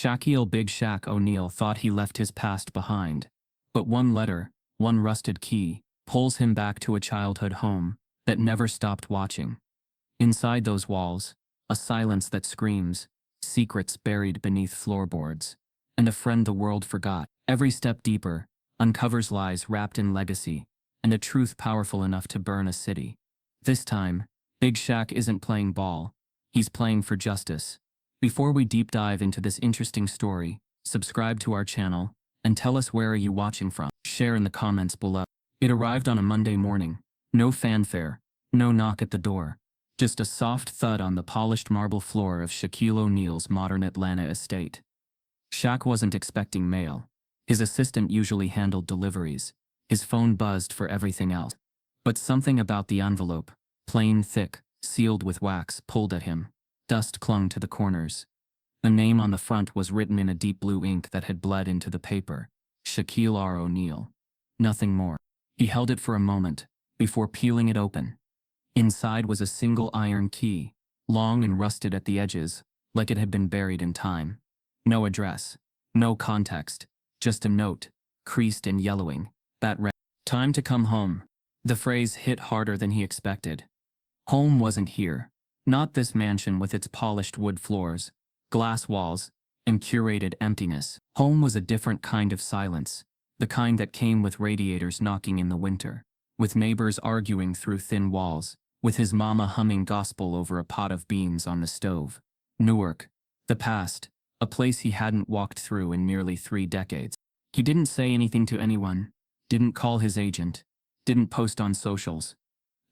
Shaquille Big Shaq O'Neal thought he left his past behind. But one letter, one rusted key, pulls him back to a childhood home that never stopped watching. Inside those walls, a silence that screams, secrets buried beneath floorboards, and a friend the world forgot. Every step deeper uncovers lies wrapped in legacy, and a truth powerful enough to burn a city. This time, Big Shaq isn't playing ball, he's playing for justice. Before we deep dive into this interesting story, subscribe to our channel, and tell us where are you watching from. Share in the comments below. It arrived on a Monday morning. No fanfare, no knock at the door. Just a soft thud on the polished marble floor of Shaquille O'Neal's modern Atlanta estate. Shaq wasn't expecting mail. His assistant usually handled deliveries. His phone buzzed for everything else. But something about the envelope, plain thick, sealed with wax, pulled at him. Dust clung to the corners. The name on the front was written in a deep blue ink that had bled into the paper. Shaquille R. O'Neal. Nothing more. He held it for a moment, before peeling it open. Inside was a single iron key, long and rusted at the edges, like it had been buried in time. No address, no context, just a note, creased and yellowing, that read, "Time to come home." The phrase hit harder than he expected. Home wasn't here. Not this mansion with its polished wood floors, glass walls, and curated emptiness. Home was a different kind of silence, the kind that came with radiators knocking in the winter, with neighbors arguing through thin walls, with his mama humming gospel over a pot of beans on the stove. Newark, the past, a place he hadn't walked through in nearly 3 decades. He didn't say anything to anyone, didn't call his agent, didn't post on socials.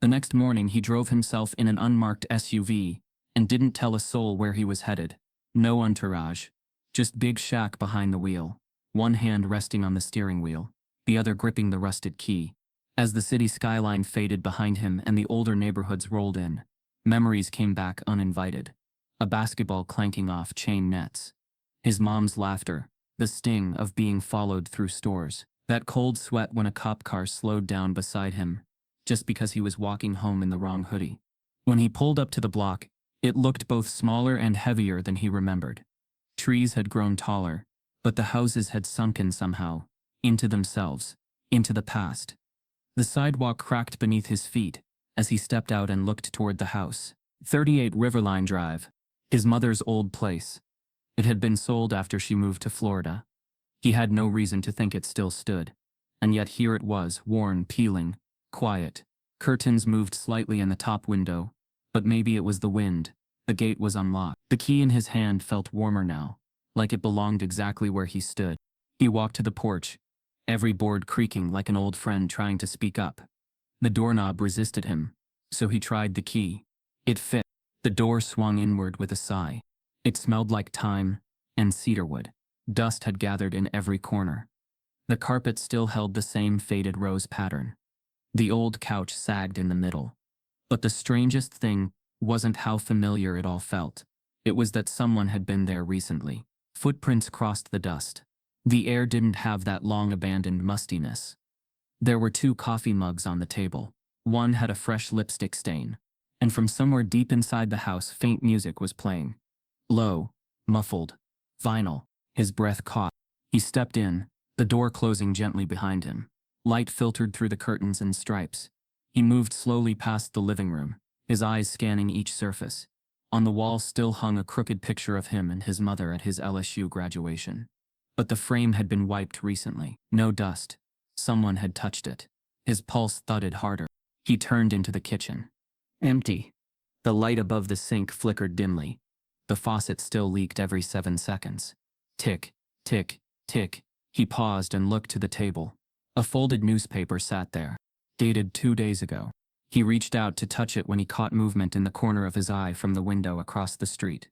The next morning he drove himself in an unmarked SUV and didn't tell a soul where he was headed. No entourage, just Big Shaq behind the wheel, one hand resting on the steering wheel, the other gripping the rusted key. As the city skyline faded behind him and the older neighborhoods rolled in, memories came back uninvited. A basketball clanking off chain nets. His mom's laughter, the sting of being followed through stores, that cold sweat when a cop car slowed down beside him, just because he was walking home in the wrong hoodie. When he pulled up to the block, it looked both smaller and heavier than he remembered. Trees had grown taller, but the houses had sunken somehow, into themselves, into the past. The sidewalk cracked beneath his feet as he stepped out and looked toward the house. 38 Riverline Drive, his mother's old place. It had been sold after she moved to Florida. He had no reason to think it still stood, and yet here it was, worn, peeling, quiet. Curtains moved slightly in the top window, but maybe it was the wind. The gate was unlocked. The key in his hand felt warmer now, like it belonged exactly where he stood. He walked to the porch, every board creaking like an old friend trying to speak up. The doorknob resisted him, so he tried the key. It fit. The door swung inward with a sigh. It smelled like thyme and cedarwood. Dust had gathered in every corner. The carpet still held the same faded rose pattern. The old couch sagged in the middle. But the strangest thing wasn't how familiar it all felt. It was that someone had been there recently. Footprints crossed the dust. The air didn't have that long-abandoned mustiness. There were 2 coffee mugs on the table. One had a fresh lipstick stain, and from somewhere deep inside the house faint music was playing. Low, muffled, vinyl. His breath caught. He stepped in, the door closing gently behind him. Light filtered through the curtains and stripes. He moved slowly past the living room, his eyes scanning each surface. On the wall still hung a crooked picture of him and his mother at his LSU graduation. But the frame had been wiped recently. No dust. Someone had touched it. His pulse thudded harder. He turned into the kitchen. Empty. The light above the sink flickered dimly. The faucet still leaked every 7 seconds. Tick, tick, tick. He paused and looked to the table. A folded newspaper sat there, dated 2 days ago. He reached out to touch it when he caught movement in the corner of his eye from the window across the street.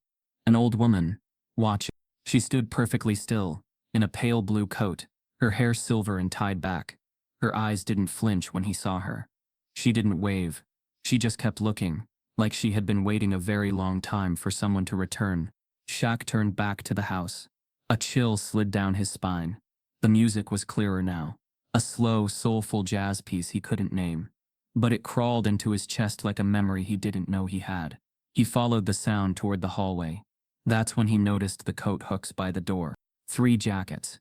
An old woman, watching. She stood perfectly still, in a pale blue coat, her hair silver and tied back. Her eyes didn't flinch when he saw her. She didn't wave. She just kept looking, like she had been waiting a very long time for someone to return. Shaq turned back to the house. A chill slid down his spine. The music was clearer now. A slow, soulful jazz piece he couldn't name. But it crawled into his chest like a memory he didn't know he had. He followed the sound toward the hallway. That's when he noticed the coat hooks by the door. 3 jackets.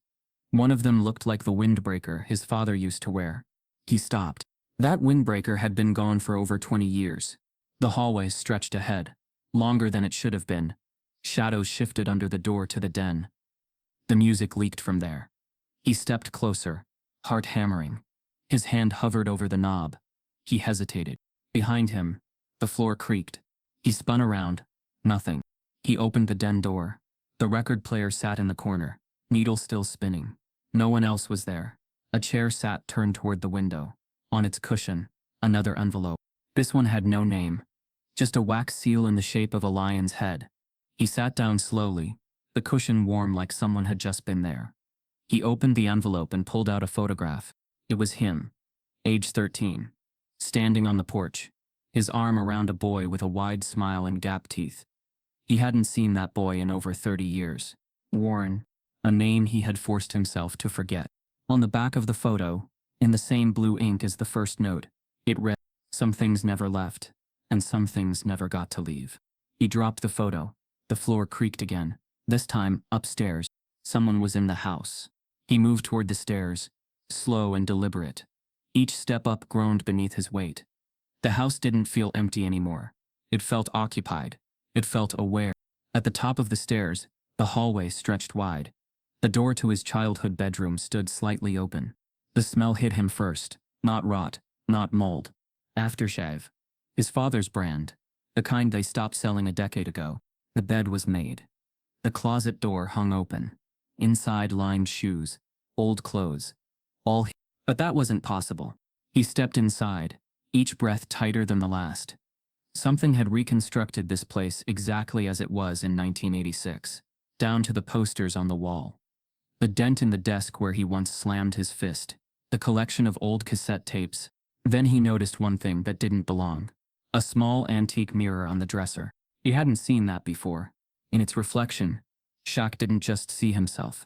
One of them looked like the windbreaker his father used to wear. He stopped. That windbreaker had been gone for over 20 years. The hallway stretched ahead, longer than it should have been. Shadows shifted under the door to the den. The music leaked from there. He stepped closer, heart hammering. His hand hovered over the knob. He hesitated. Behind him, the floor creaked. He spun around. Nothing. He opened the den door. The record player sat in the corner, needle still spinning. No one else was there. A chair sat turned toward the window. On its cushion, another envelope. This one had no name. Just a wax seal in the shape of a lion's head. He sat down slowly, the cushion warm like someone had just been there. He opened the envelope and pulled out a photograph. It was him, age 13, standing on the porch, his arm around a boy with a wide smile and gap teeth. He hadn't seen that boy in over 30 years. Warren, a name he had forced himself to forget. On the back of the photo, in the same blue ink as the first note, it read, "Some things never left, and some things never got to leave." He dropped the photo. The floor creaked again. This time, upstairs. Someone was in the house. He moved toward the stairs, slow and deliberate. Each step up groaned beneath his weight. The house didn't feel empty anymore. It felt occupied. It felt aware. At the top of the stairs, the hallway stretched wide. The door to his childhood bedroom stood slightly open. The smell hit him first, not rot, not mold. Aftershave. His father's brand. The kind they stopped selling a decade ago. The bed was made. The closet door hung open. Inside lined shoes, old clothes. But that wasn't possible. He stepped inside, each breath tighter than the last. Something had reconstructed this place exactly as it was in 1986, down to the posters on the wall. The dent in the desk where he once slammed his fist. The collection of old cassette tapes. Then he noticed one thing that didn't belong. A small antique mirror on the dresser. He hadn't seen that before. In its reflection, Shaq didn't just see himself.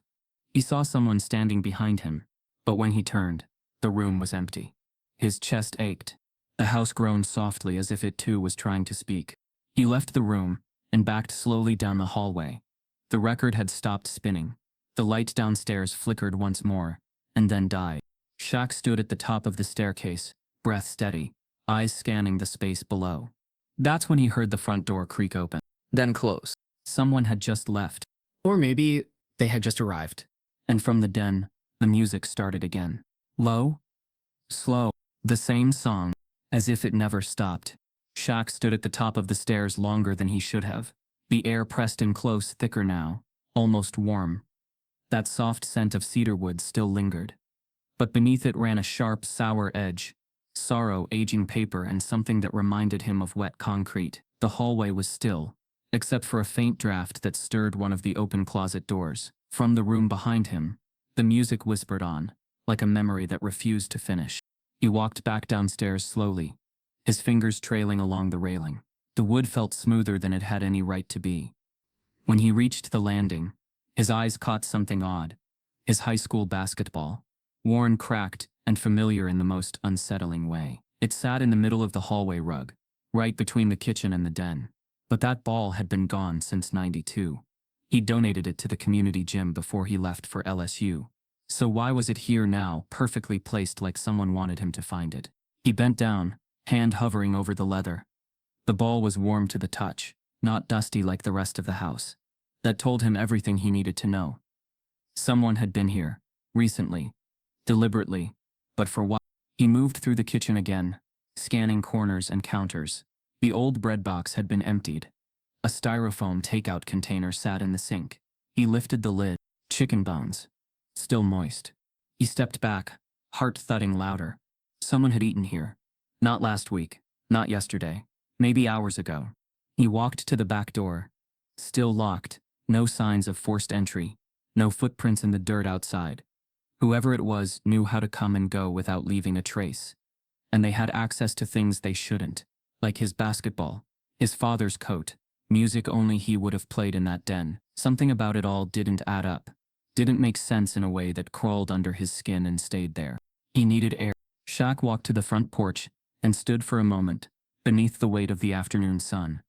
He saw someone standing behind him, but when he turned, the room was empty. His chest ached. The house groaned softly as if it too was trying to speak. He left the room and backed slowly down the hallway. The record had stopped spinning. The light downstairs flickered once more, and then died. Shaq stood at the top of the staircase, breath steady, eyes scanning the space below. That's when he heard the front door creak open, then close. Someone had just left. Or maybe they had just arrived. And from the den, the music started again. Low, slow, the same song, as if it never stopped. Shaq stood at the top of the stairs longer than he should have. The air pressed in close, thicker now, almost warm. That soft scent of cedarwood still lingered. But beneath it ran a sharp, sour edge. Sorrow, aging paper, and something that reminded him of wet concrete. The hallway was still, except for a faint draft that stirred one of the open closet doors. From the room behind him, the music whispered on, like a memory that refused to finish. He walked back downstairs slowly, his fingers trailing along the railing. The wood felt smoother than it had any right to be. When he reached the landing, his eyes caught something odd. His high school basketball, worn, cracked, and familiar in the most unsettling way. It sat in the middle of the hallway rug, right between the kitchen and the den. But that ball had been gone since '92. He donated it to the community gym before he left for LSU. So why was it here now, perfectly placed like someone wanted him to find it? He bent down, hand hovering over the leather. The ball was warm to the touch, not dusty like the rest of the house. That told him everything he needed to know. Someone had been here, recently, deliberately, but for what? He moved through the kitchen again, scanning corners and counters. The old bread box had been emptied. A styrofoam takeout container sat in the sink. He lifted the lid. Chicken bones. Still moist. He stepped back, heart thudding louder. Someone had eaten here. Not last week, not yesterday, maybe hours ago. He walked to the back door. Still locked, no signs of forced entry, no footprints in the dirt outside. Whoever it was knew how to come and go without leaving a trace. And they had access to things they shouldn't, like his basketball, his father's coat, music only he would have played in that den. Something about it all didn't add up. Didn't make sense in a way that crawled under his skin and stayed there. He needed air. Shaq walked to the front porch and stood for a moment, beneath the weight of the afternoon sun.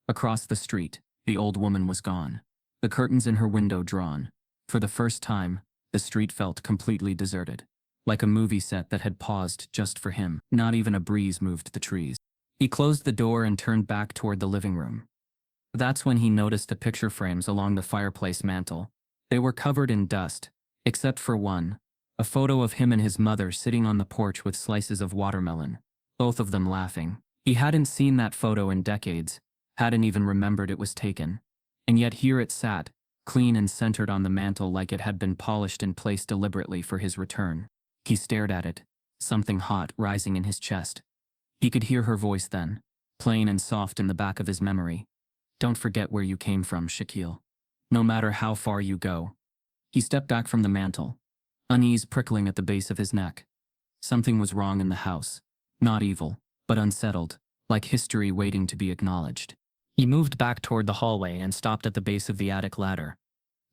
Across the street, The old woman was gone. The curtains in her window drawn. For the first time, the street felt completely deserted. Like a movie set that had paused just for him. Not even a breeze moved the trees. He closed the door and turned back toward the living room. That's when he noticed the picture frames along the fireplace mantel. They were covered in dust, except for one, a photo of him and his mother sitting on the porch with slices of watermelon, both of them laughing. He hadn't seen that photo in decades, hadn't even remembered it was taken. And yet here it sat, clean and centered on the mantel like it had been polished and placed deliberately for his return. He stared at it, something hot rising in his chest. He could hear her voice then, plain and soft in the back of his memory. Don't forget where you came from, Shaquille. No matter how far you go. He stepped back from the mantel, unease prickling at the base of his neck. Something was wrong in the house. Not evil, but unsettled, like history waiting to be acknowledged. He moved back toward the hallway and stopped at the base of the attic ladder.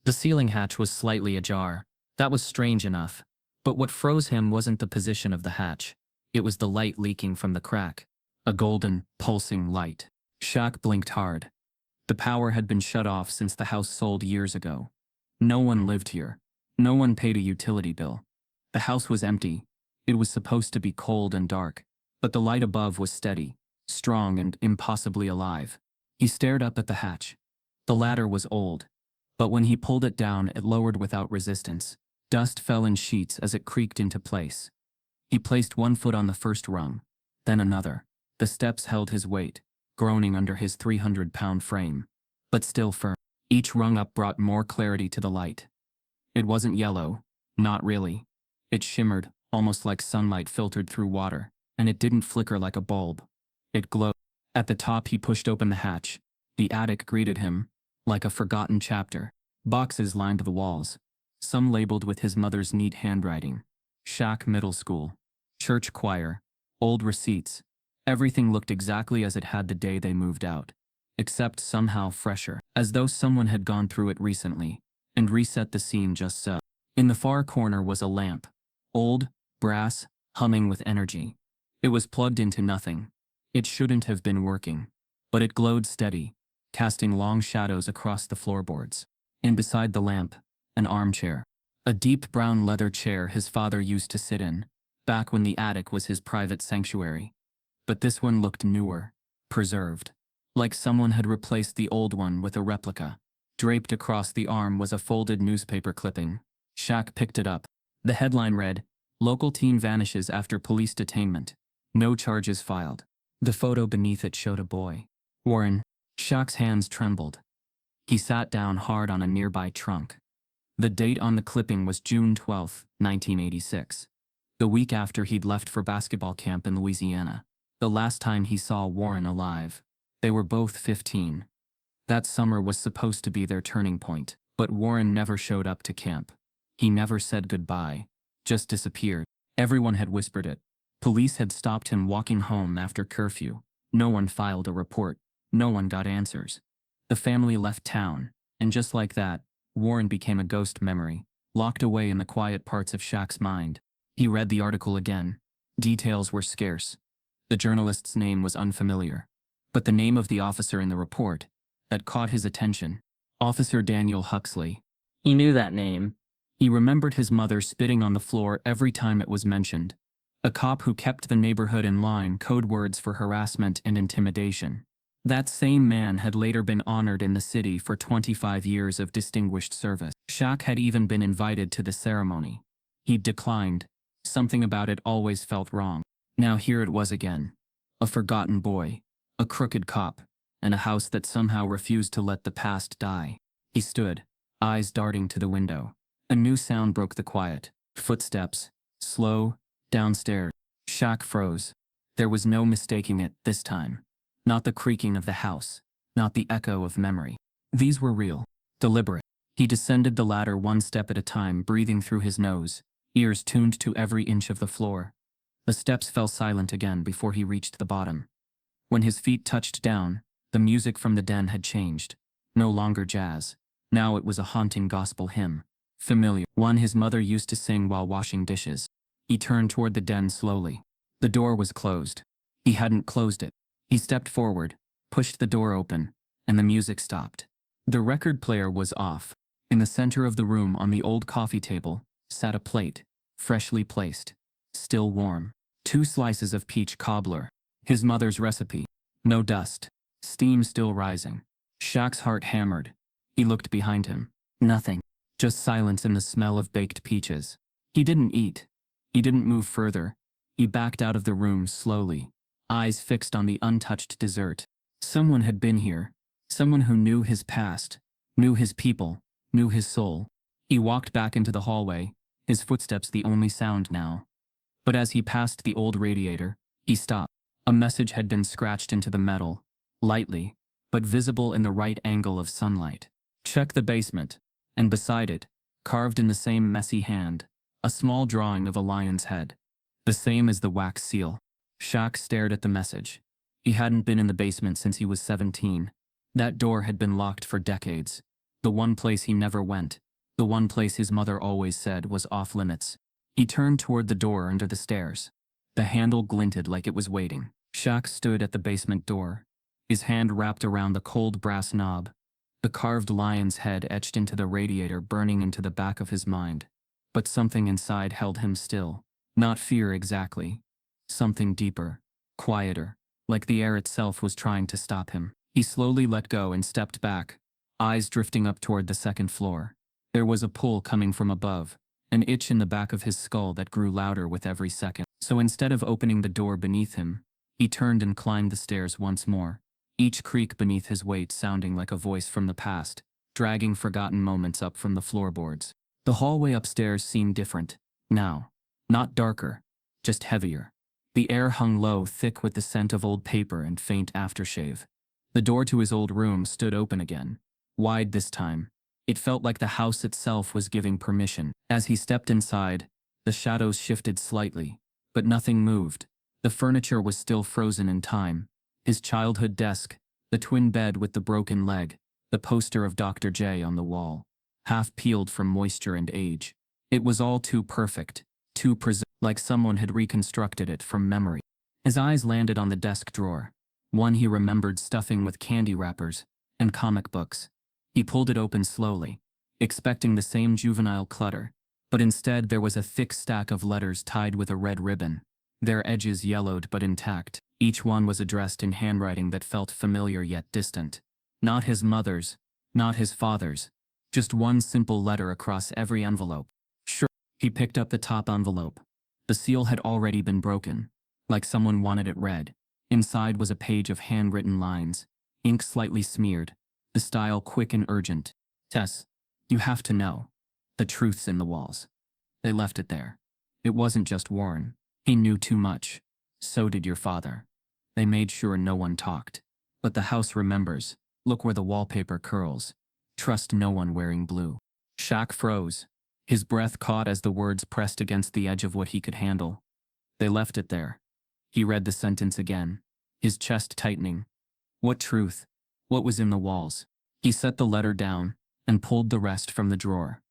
The ceiling hatch was slightly ajar. That was strange enough. But what froze him wasn't the position of the hatch. It was the light leaking from the crack. A golden, pulsing light. Shaq blinked hard. The power had been shut off since the house sold years ago. No one lived here. No one paid a utility bill. The house was empty. It was supposed to be cold and dark. But the light above was steady, strong and impossibly alive. He stared up at the hatch. The ladder was old. But when he pulled it down, it lowered without resistance. Dust fell in sheets as it creaked into place. He placed one foot on the first rung, then another. The steps held his weight, groaning under his 300-pound frame, but still firm. Each rung up brought more clarity to the light. It wasn't yellow, not really. It shimmered, almost like sunlight filtered through water, and it didn't flicker like a bulb. It glowed. At the top he pushed open the hatch. The attic greeted him, like a forgotten chapter. Boxes lined the walls, some labeled with his mother's neat handwriting. Shaq Middle School, church choir, old receipts. Everything looked exactly as it had the day they moved out, except somehow fresher, as though someone had gone through it recently and reset the scene just so. In the far corner was a lamp, old, brass, humming with energy. It was plugged into nothing. It shouldn't have been working, but it glowed steady, casting long shadows across the floorboards. And beside the lamp, an armchair. A deep brown leather chair his father used to sit in, back when the attic was his private sanctuary. But this one looked newer, preserved, like someone had replaced the old one with a replica. Draped across the arm was a folded newspaper clipping. Shaq picked it up. The headline read, "Local teen vanishes after police detainment. No charges filed." The photo beneath it showed a boy. Warren. Shaq's hands trembled. He sat down hard on a nearby trunk. The date on the clipping was June 12, 1986. The week after he'd left for basketball camp in Louisiana. The last time he saw Warren alive. They were both 15. That summer was supposed to be their turning point, but Warren never showed up to camp. He never said goodbye, just disappeared. Everyone had whispered it. Police had stopped him walking home after curfew. No one filed a report. No one got answers. The family left town, and just like that, Warren became a ghost memory, locked away in the quiet parts of Shaq's mind. He read the article again. Details were scarce. The journalist's name was unfamiliar. But the name of the officer in the report, that caught his attention. Officer Daniel Huxley. He knew that name. He remembered his mother spitting on the floor every time it was mentioned. A cop who kept the neighborhood in line, code words for harassment and intimidation. That same man had later been honored in the city for 25 years of distinguished service. Shaq had even been invited to the ceremony. He'd declined. Something about it always felt wrong. Now here it was again. A forgotten boy, a crooked cop, and a house that somehow refused to let the past die. He stood, eyes darting to the window. A new sound broke the quiet. Footsteps, slow, downstairs. Shaq froze. There was no mistaking it this time. Not the creaking of the house, not the echo of memory. These were real, deliberate. He descended the ladder one step at a time, breathing through his nose, ears tuned to every inch of the floor. The steps fell silent again before he reached the bottom. When his feet touched down, the music from the den had changed. No longer jazz. Now it was a haunting gospel hymn. Familiar. One his mother used to sing while washing dishes. He turned toward the den slowly. The door was closed. He hadn't closed it. He stepped forward, pushed the door open, and the music stopped. The record player was off. In the center of the room on the old coffee table sat a plate, freshly placed, still warm. 2 slices of peach cobbler. His mother's recipe. No dust. Steam still rising. Shaq's heart hammered. He looked behind him. Nothing. Just silence and the smell of baked peaches. He didn't eat. He didn't move further. He backed out of the room slowly, eyes fixed on the untouched dessert. Someone had been here. Someone who knew his past, knew his people, knew his soul. He walked back into the hallway, his footsteps the only sound now. But as he passed the old radiator, he stopped. A message had been scratched into the metal, lightly, but visible in the right angle of sunlight. Check the basement. And beside it, carved in the same messy hand, a small drawing of a lion's head. The same as the wax seal. Shaq stared at the message. He hadn't been in the basement since he was 17. That door had been locked for decades. The one place he never went. The one place his mother always said was off limits. He turned toward the door under the stairs. The handle glinted like it was waiting. Shaq stood at the basement door, his hand wrapped around the cold brass knob. The carved lion's head etched into the radiator burning into the back of his mind. But something inside held him still. Not fear exactly. Something deeper, quieter, like the air itself was trying to stop him. He slowly let go and stepped back, eyes drifting up toward the second floor. There was a pull coming from above, an itch in the back of his skull that grew louder with every second. So instead of opening the door beneath him, he turned and climbed the stairs once more, each creak beneath his weight sounding like a voice from the past, dragging forgotten moments up from the floorboards. The hallway upstairs seemed different, now. Not darker, just heavier. The air hung low, thick with the scent of old paper and faint aftershave. The door to his old room stood open again, wide this time. It felt like the house itself was giving permission. As he stepped inside, the shadows shifted slightly, but nothing moved. The furniture was still frozen in time. His childhood desk, the twin bed with the broken leg, the poster of Dr. J on the wall, half peeled from moisture and age. It was all too perfect, too like someone had reconstructed it from memory. His eyes landed on the desk drawer, one he remembered stuffing with candy wrappers and comic books. He pulled it open slowly, expecting the same juvenile clutter, but instead there was a thick stack of letters tied with a red ribbon, their edges yellowed but intact. Each one was addressed in handwriting that felt familiar yet distant. Not his mother's, not his father's, just one simple letter across every envelope. Sure, he picked up the top envelope. The seal had already been broken, like someone wanted it read. Inside was a page of handwritten lines, ink slightly smeared, the style quick and urgent. Tess, you have to know. The truth's in the walls. They left it there. It wasn't just Warren. He knew too much. So did your father. They made sure no one talked. But the house remembers. Look where the wallpaper curls. Trust no one wearing blue. Shaq froze. His breath caught as the words pressed against the edge of what he could handle. They left it there. He read the sentence again, his chest tightening. What truth? What was in the walls? He set the letter down and pulled the rest from the drawer.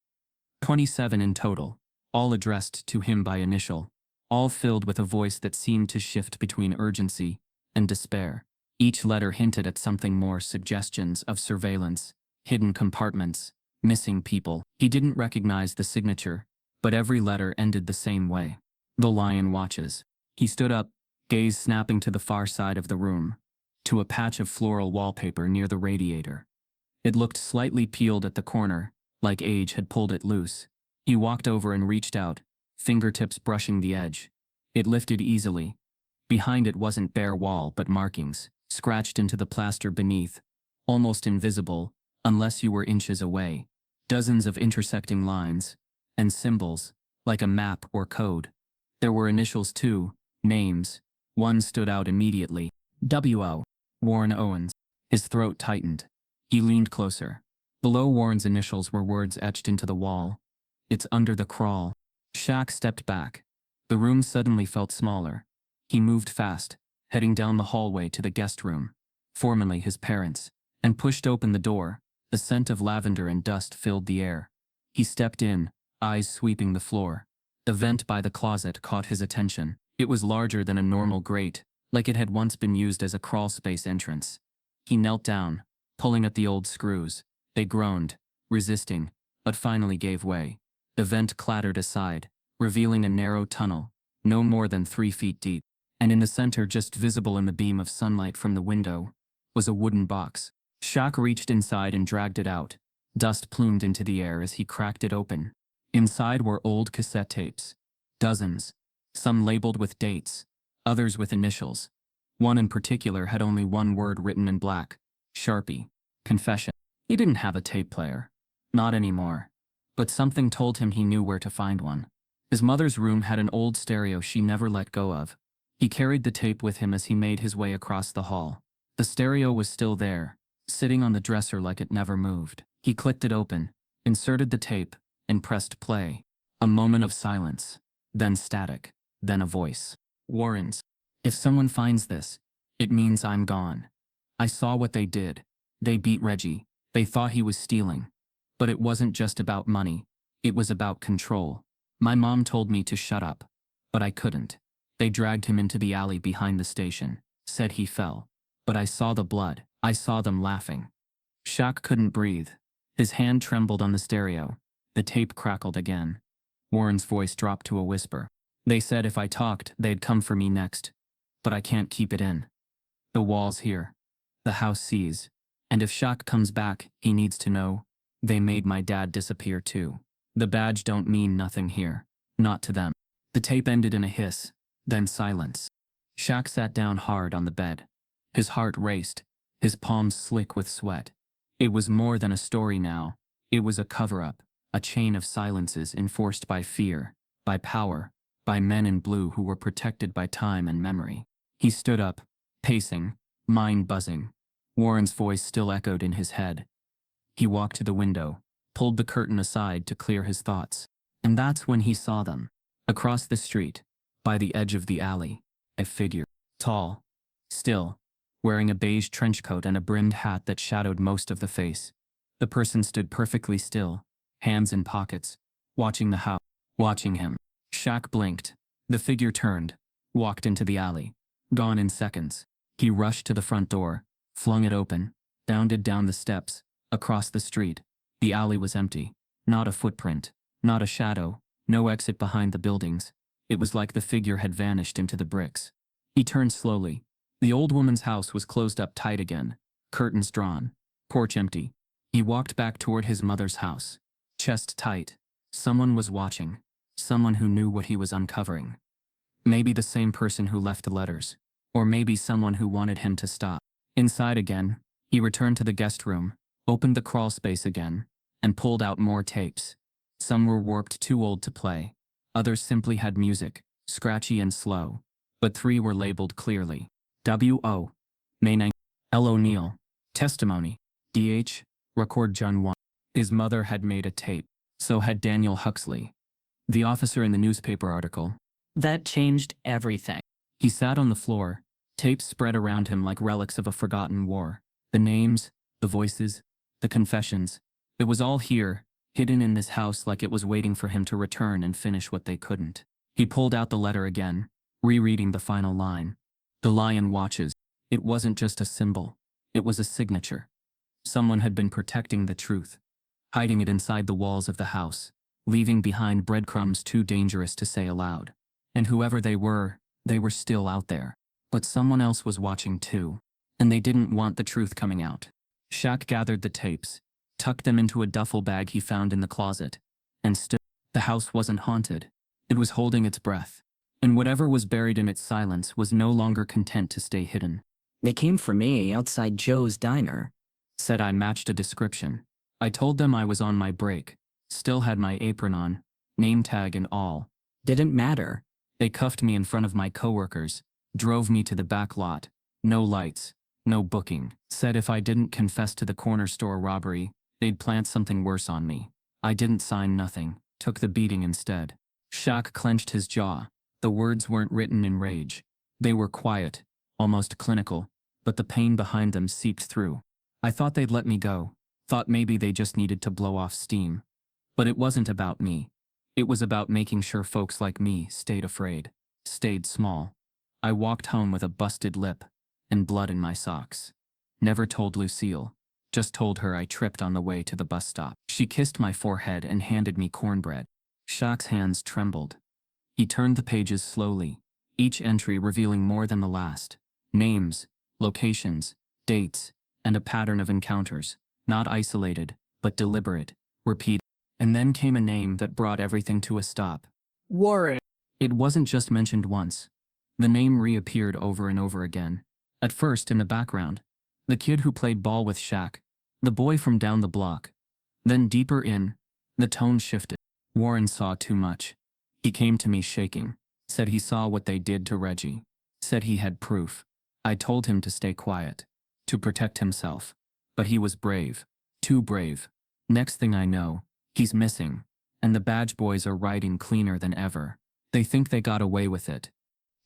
27 in total, all addressed to him by initial, all filled with a voice that seemed to shift between urgency and despair. Each letter hinted at something more, suggestions of surveillance, hidden compartments, missing people. He didn't recognize the signature, but every letter ended the same way. The lion watches. He stood up, gaze snapping to the far side of the room, to a patch of floral wallpaper near the radiator. It looked slightly peeled at the corner, like age had pulled it loose. He walked over and reached out, fingertips brushing the edge. It lifted easily. Behind it wasn't bare wall but markings, scratched into the plaster beneath, almost invisible, unless you were inches away. Dozens of intersecting lines, and symbols, like a map or code. There were initials too, names. One stood out immediately. W.O. Warren Owens. His throat tightened. He leaned closer. Below Warren's initials were words etched into the wall. It's under the crawl. Shaq stepped back. The room suddenly felt smaller. He moved fast, heading down the hallway to the guest room, formerly his parents', and pushed open the door. The scent of lavender and dust filled the air. He stepped in, eyes sweeping the floor. The vent by the closet caught his attention. It was larger than a normal grate, like it had once been used as a crawlspace entrance. He knelt down, pulling at the old screws. They groaned, resisting, but finally gave way. The vent clattered aside, revealing a narrow tunnel, no more than 3 feet deep. And in the center, just visible in the beam of sunlight from the window, was a wooden box. Shaq reached inside and dragged it out. Dust plumed into the air as he cracked it open. Inside were old cassette tapes. Dozens. Some labeled with dates, others with initials. One in particular had only one word written in black. Sharpie. Confession. He didn't have a tape player. Not anymore. But something told him he knew where to find one. His mother's room had an old stereo she never let go of. He carried the tape with him as he made his way across the hall. The stereo was still there, sitting on the dresser like it never moved. He clicked it open, inserted the tape, and pressed play. A moment of silence, then static, then a voice. Warren's. If someone finds this, it means I'm gone. I saw what they did. They beat Reggie. They thought he was stealing. But it wasn't just about money. It was about control. My mom told me to shut up. But I couldn't. They dragged him into the alley behind the station, said he fell. But I saw the blood. I saw them laughing. Shaq couldn't breathe. His hand trembled on the stereo. The tape crackled again. Warren's voice dropped to a whisper. They said if I talked, they'd come for me next. But I can't keep it in. The wall's here. The house sees. And if Shaq comes back, he needs to know. They made my dad disappear too. The badge don't mean nothing here. Not to them. The tape ended in a hiss, then silence. Shaq sat down hard on the bed. His heart raced, his palms slick with sweat. It was more than a story now. It was a cover-up, a chain of silences enforced by fear, by power, by men in blue who were protected by time and memory. He stood up, pacing, mind buzzing. Warren's voice still echoed in his head. He walked to the window, pulled the curtain aside to clear his thoughts. And that's when he saw them. Across the street, by the edge of the alley, a figure. Tall. Still. Wearing a beige trench coat and a brimmed hat that shadowed most of the face. The person stood perfectly still, hands in pockets, watching the house. Watching him. Shaq blinked. The figure turned, walked into the alley. Gone in seconds. He rushed to the front door, flung it open, bounded down the steps, across the street. The alley was empty. Not a footprint. Not a shadow. No exit behind the buildings. It was like the figure had vanished into the bricks. He turned slowly. The old woman's house was closed up tight again. Curtains drawn. Porch empty. He walked back toward his mother's house. Chest tight. Someone was watching. Someone who knew what he was uncovering. Maybe the same person who left the letters. Or maybe someone who wanted him to stop. Inside again, he returned to the guest room, opened the crawl space again, and pulled out more tapes. Some were warped, too old to play. Others simply had music, scratchy and slow. But 3 were labeled clearly. W.O. May 9. L. O'Neill. Testimony. D.H. Record John 1. His mother had made a tape. So had Daniel Huxley, the officer in the newspaper article. That changed everything. He sat on the floor, tapes spread around him like relics of a forgotten war. The names, the voices, the confessions. It was all here, hidden in this house like it was waiting for him to return and finish what they couldn't. He pulled out the letter again, rereading the final line. The lion watches. It wasn't just a symbol. It was a signature. Someone had been protecting the truth, hiding it inside the walls of the house, leaving behind breadcrumbs too dangerous to say aloud. And whoever they were still out there. But someone else was watching too. And they didn't want the truth coming out. Shaq gathered the tapes, tucked them into a duffel bag he found in the closet, and stood. The house wasn't haunted. It was holding its breath. And whatever was buried in its silence was no longer content to stay hidden. They came for me outside Joe's diner. Said I matched a description. I told them I was on my break. Still had my apron on, name tag and all. Didn't matter. They cuffed me in front of my coworkers, drove me to the back lot. No lights, no booking. Said if I didn't confess to the corner store robbery, they'd plant something worse on me. I didn't sign nothing, took the beating instead. Shaq clenched his jaw. The words weren't written in rage. They were quiet, almost clinical, but the pain behind them seeped through. I thought they'd let me go, thought maybe they just needed to blow off steam. But it wasn't about me. It was about making sure folks like me stayed afraid, stayed small. I walked home with a busted lip and blood in my socks. Never told Lucille. Just told her I tripped on the way to the bus stop. She kissed my forehead and handed me cornbread. Shaq's hands trembled. He turned the pages slowly, each entry revealing more than the last. Names, locations, dates, and a pattern of encounters, not isolated, but deliberate, repeated. And then came a name that brought everything to a stop. Warren. It wasn't just mentioned once. The name reappeared over and over again. At first in the background, the kid who played ball with Shaq, the boy from down the block. Then deeper in, the tone shifted. Warren saw too much. He came to me shaking, said he saw what they did to Reggie, said he had proof. I told him to stay quiet, to protect himself. But he was brave, too brave. Next thing I know, he's missing, and the badge boys are writing cleaner than ever. They think they got away with it.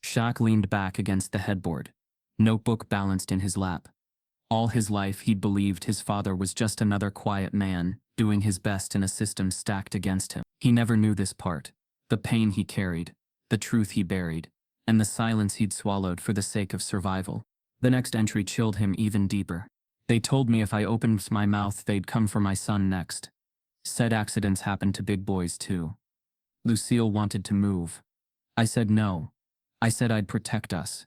Shaq leaned back against the headboard, notebook balanced in his lap. All his life he'd believed his father was just another quiet man, doing his best in a system stacked against him. He never knew this part, the pain he carried, the truth he buried, and the silence he'd swallowed for the sake of survival. The next entry chilled him even deeper. They told me if I opened my mouth they'd come for my son next. Said accidents happen to big boys too. Lucille wanted to move. I said no. I said I'd protect us.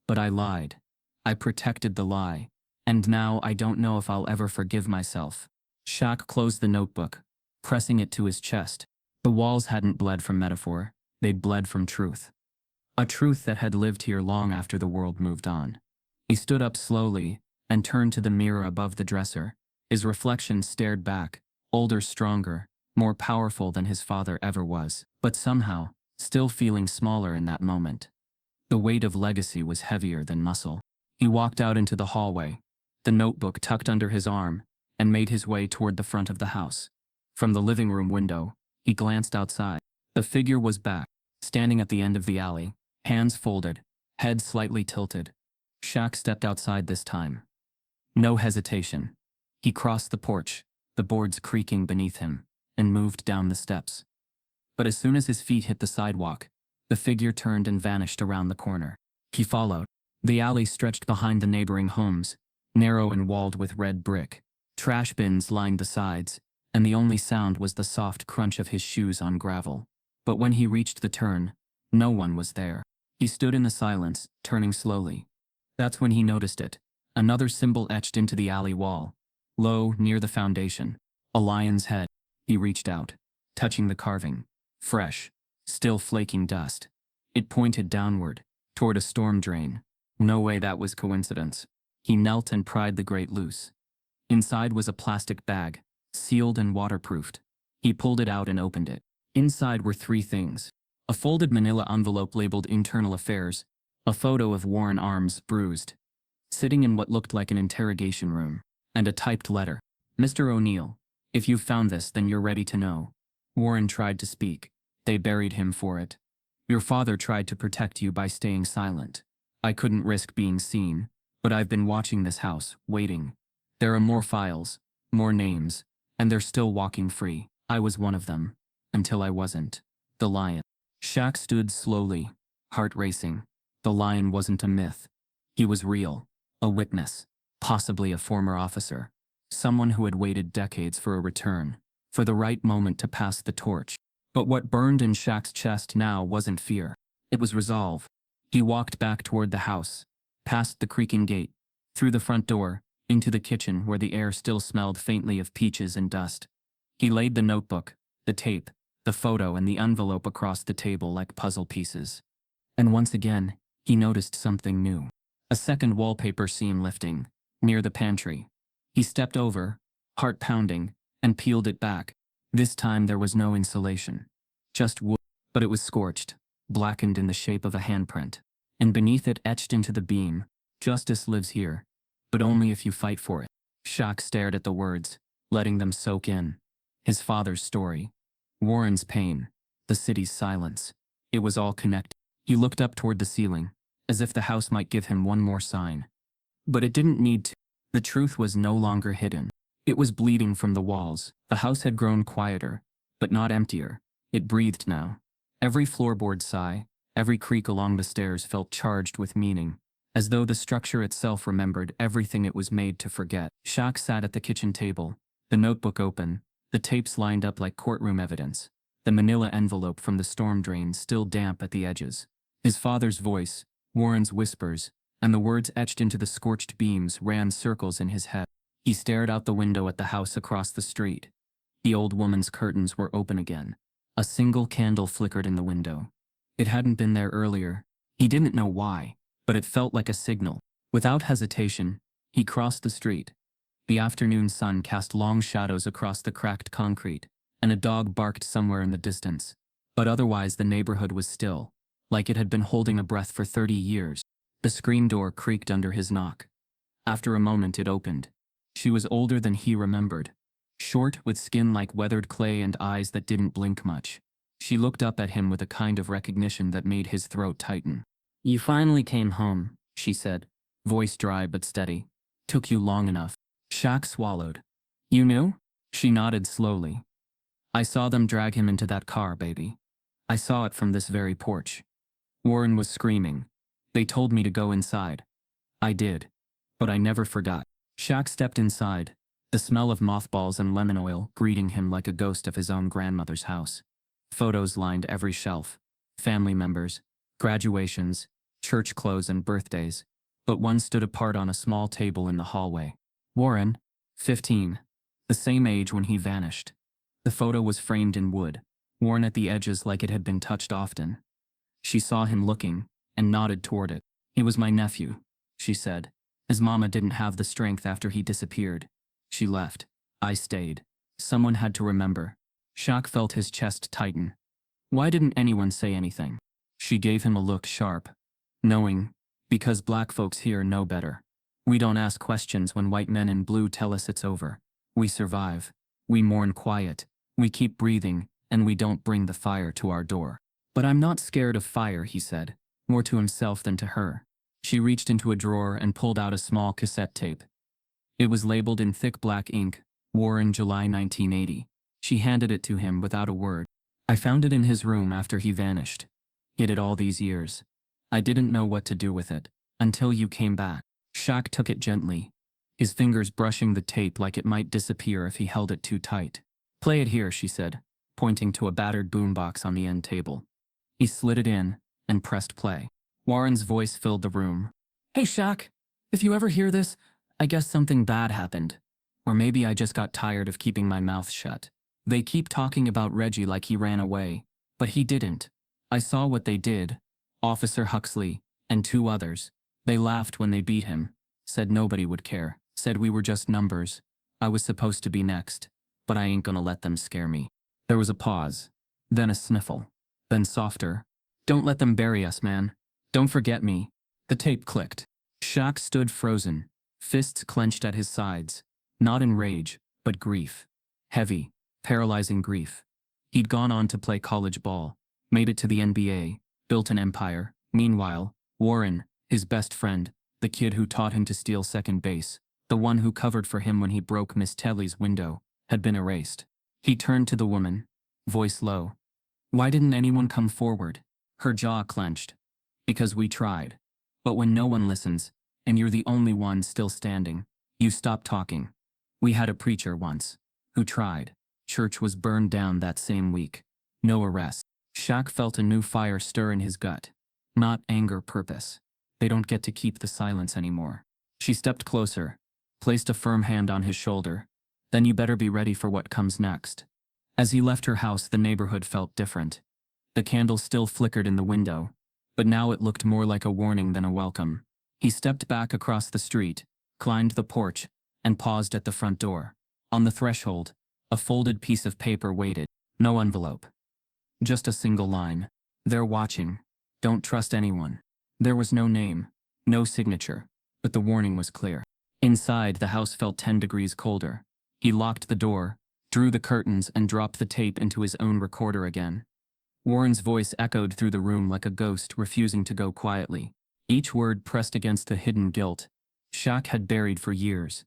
But I lied. I protected the lie. And now I don't know if I'll ever forgive myself. Shaq closed the notebook, pressing it to his chest. The walls hadn't bled from metaphor, they'd bled from truth. A truth that had lived here long after the world moved on. He stood up slowly and turned to the mirror above the dresser. His reflection stared back, older, stronger, more powerful than his father ever was, but somehow, still feeling smaller in that moment. The weight of legacy was heavier than muscle. He walked out into the hallway, the notebook tucked under his arm, and made his way toward the front of the house. From the living room window, he glanced outside. The figure was back, standing at the end of the alley, hands folded, head slightly tilted. Shaq stepped outside this time. No hesitation. He crossed the porch, the boards creaking beneath him, and moved down the steps. But as soon as his feet hit the sidewalk, the figure turned and vanished around the corner. He followed. The alley stretched behind the neighboring homes, narrow and walled with red brick. Trash bins lined the sides, and the only sound was the soft crunch of his shoes on gravel. But when he reached the turn, no one was there. He stood in the silence, turning slowly. That's when he noticed it. Another symbol etched into the alley wall. Low, near the foundation. A lion's head. He reached out, touching the carving. Fresh, still flaking dust. It pointed downward, toward a storm drain. No way that was coincidence. He knelt and pried the grate loose. Inside was a plastic bag, sealed and waterproofed. He pulled it out and opened it. Inside were three things. A folded manila envelope labeled Internal Affairs, a photo of Warren arms bruised, sitting in what looked like an interrogation room, and a typed letter. Mr. O'Neill, if you've found this, then you're ready to know. Warren tried to speak. They buried him for it. Your father tried to protect you by staying silent. I couldn't risk being seen, but I've been watching this house, waiting. There are more files, more names, and they're still walking free. I was one of them. Until I wasn't. The lion. Shaq stood slowly, heart racing. The lion wasn't a myth. He was real. A witness. Possibly a former officer. Someone who had waited decades for a return. For the right moment to pass the torch. But what burned in Shaq's chest now wasn't fear. It was resolve. He walked back toward the house, past the creaking gate, through the front door, into the kitchen where the air still smelled faintly of peaches and dust. He laid the notebook, the tape, the photo and the envelope across the table like puzzle pieces. And once again, he noticed something new. A second wallpaper seam lifting, near the pantry. He stepped over, heart pounding, and peeled it back. This time there was no insulation. Just wood, but it was scorched, blackened in the shape of a handprint. And beneath it, etched into the beam, "Justice lives here, but only if you fight for it." Shaq stared at the words, letting them soak in. His father's story. Warren's pain. The city's silence. It was all connected. He looked up toward the ceiling, as if the house might give him one more sign. But it didn't need to. The truth was no longer hidden. It was bleeding from the walls. The house had grown quieter, but not emptier. It breathed now. Every floorboard sigh, every creak along the stairs felt charged with meaning. as though the structure itself remembered everything it was made to forget. Shaq sat at the kitchen table, the notebook open, the tapes lined up like courtroom evidence, the manila envelope from the storm drain still damp at the edges. His father's voice, Warren's whispers, and the words etched into the scorched beams ran circles in his head. He stared out the window at the house across the street. The old woman's curtains were open again. A single candle flickered in the window. It hadn't been there earlier. He didn't know why, but it felt like a signal. Without hesitation, he crossed the street. The afternoon sun cast long shadows across the cracked concrete, and a dog barked somewhere in the distance. But otherwise the neighborhood was still, like it had been holding a breath for 30 years. The screen door creaked under his knock. After a moment it opened. She was older than he remembered. Short, with skin like weathered clay and eyes that didn't blink much. She looked up at him with a kind of recognition that made his throat tighten. You finally came home, She said, voice dry but steady. Took you long enough. Shaq swallowed. You knew? She nodded slowly. I saw them drag him into that car, baby. I saw it from this very porch. Warren was screaming. They told me to go inside. I did. But I never forgot. Shaq stepped inside, the smell of mothballs and lemon oil greeting him like a ghost of his own grandmother's house. Photos lined every shelf. Family members, graduations, church clothes and birthdays. But one stood apart on a small table in the hallway. Warren, 15. The same age when he vanished. The photo was framed in wood, worn at the edges like it had been touched often. She saw him looking, and nodded toward it. He was my nephew, she said. His mama didn't have the strength after he disappeared. She left. I stayed. Someone had to remember. Shaq felt his chest tighten. Why didn't anyone say anything? She gave him a look sharp. Knowing, because black folks here know better. We don't ask questions when white men in blue tell us it's over. We survive. We mourn quiet. We keep breathing, and we don't bring the fire to our door. But I'm not scared of fire, he said, more to himself than to her. She reached into a drawer and pulled out a small cassette tape. It was labeled in thick black ink, Warren, July 1980. She handed it to him without a word. I found it in his room after he vanished. Hid it all these years. I didn't know what to do with it, until you came back. Shaq took it gently, his fingers brushing the tape like it might disappear if he held it too tight. Play it here, she said, pointing to a battered boombox on the end table. He slid it in, and pressed play. Warren's voice filled the room. Hey Shaq, if you ever hear this, I guess something bad happened. Or maybe I just got tired of keeping my mouth shut. They keep talking about Reggie like he ran away, but he didn't. I saw what they did. Officer Huxley, and 2 others. They laughed when they beat him, said nobody would care, said we were just numbers. I was supposed to be next, but I ain't gonna let them scare me. There was a pause, then a sniffle, then softer. Don't let them bury us, man. Don't forget me. The tape clicked. Shaq stood frozen, fists clenched at his sides, not in rage, but grief. Heavy, paralyzing grief. He'd gone on to play college ball, made it to the NBA, built an empire. Meanwhile, Warren, his best friend, the kid who taught him to steal second base, the one who covered for him when he broke Miss Telly's window, had been erased. He turned to the woman, voice low. Why didn't anyone come forward? Her jaw clenched. Because we tried. But when no one listens, and you're the only one still standing, you stop talking. We had a preacher once, who tried. Church was burned down that same week. No arrest. Shaq felt a new fire stir in his gut. Not anger, purpose. They don't get to keep the silence anymore. She stepped closer, placed a firm hand on his shoulder. Then you better be ready for what comes next. As he left her house, the neighborhood felt different. The candle still flickered in the window, but now it looked more like a warning than a welcome. He stepped back across the street, climbed the porch, and paused at the front door. On the threshold, a folded piece of paper waited. No envelope. Just a single line. They're watching. Don't trust anyone. There was no name, no signature, but the warning was clear. Inside, the house felt 10 degrees colder. He locked the door, drew the curtains, and dropped the tape into his own recorder again. Warren's voice echoed through the room like a ghost refusing to go quietly. Each word pressed against the hidden guilt Shaq had buried for years.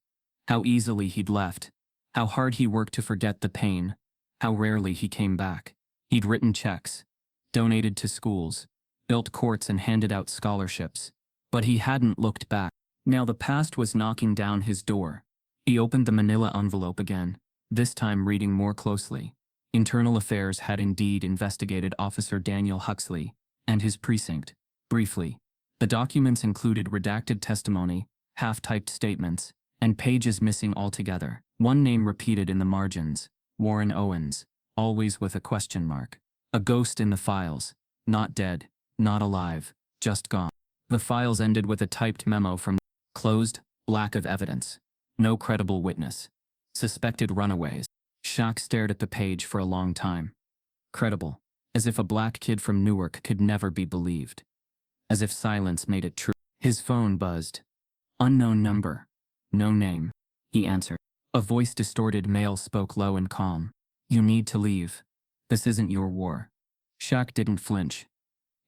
How easily he'd left. How hard he worked to forget the pain. How rarely he came back. He'd written checks, donated to schools, built courts and handed out scholarships. But he hadn't looked back. Now the past was knocking down his door. He opened the manila envelope again, this time reading more closely. Internal Affairs had indeed investigated Officer Daniel Huxley and his precinct. Briefly, the documents included redacted testimony, half-typed statements, and pages missing altogether. One name repeated in the margins, Warren Owens, always with a question mark. A ghost in the files, not dead, not alive, just gone. The files ended with a typed memo from closed, lack of evidence. No credible witness. Suspected runaways. Shaq stared at the page for a long time. Credible. As if a black kid from Newark could never be believed. As if silence made it true. His phone buzzed. Unknown number. No name. He answered. A voice-distorted male spoke low and calm. You need to leave. This isn't your war. Shaq didn't flinch.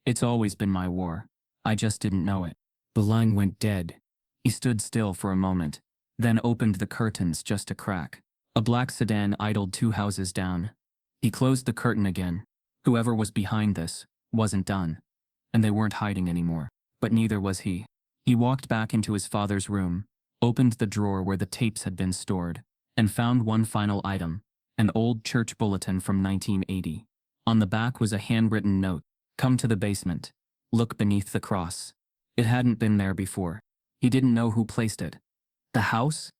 It's always been my war. I just didn't know it. The line went dead. He stood still for a moment, then opened the curtains just a crack. A black sedan idled 2 houses down. He closed the curtain again. Whoever was behind this wasn't done. And they weren't hiding anymore. But neither was he. He walked back into his father's room, opened the drawer where the tapes had been stored, and found one final item, an old church bulletin from 1980. On the back was a handwritten note. Come to the basement. Look beneath the cross. It hadn't been there before. He didn't know who placed it. The house?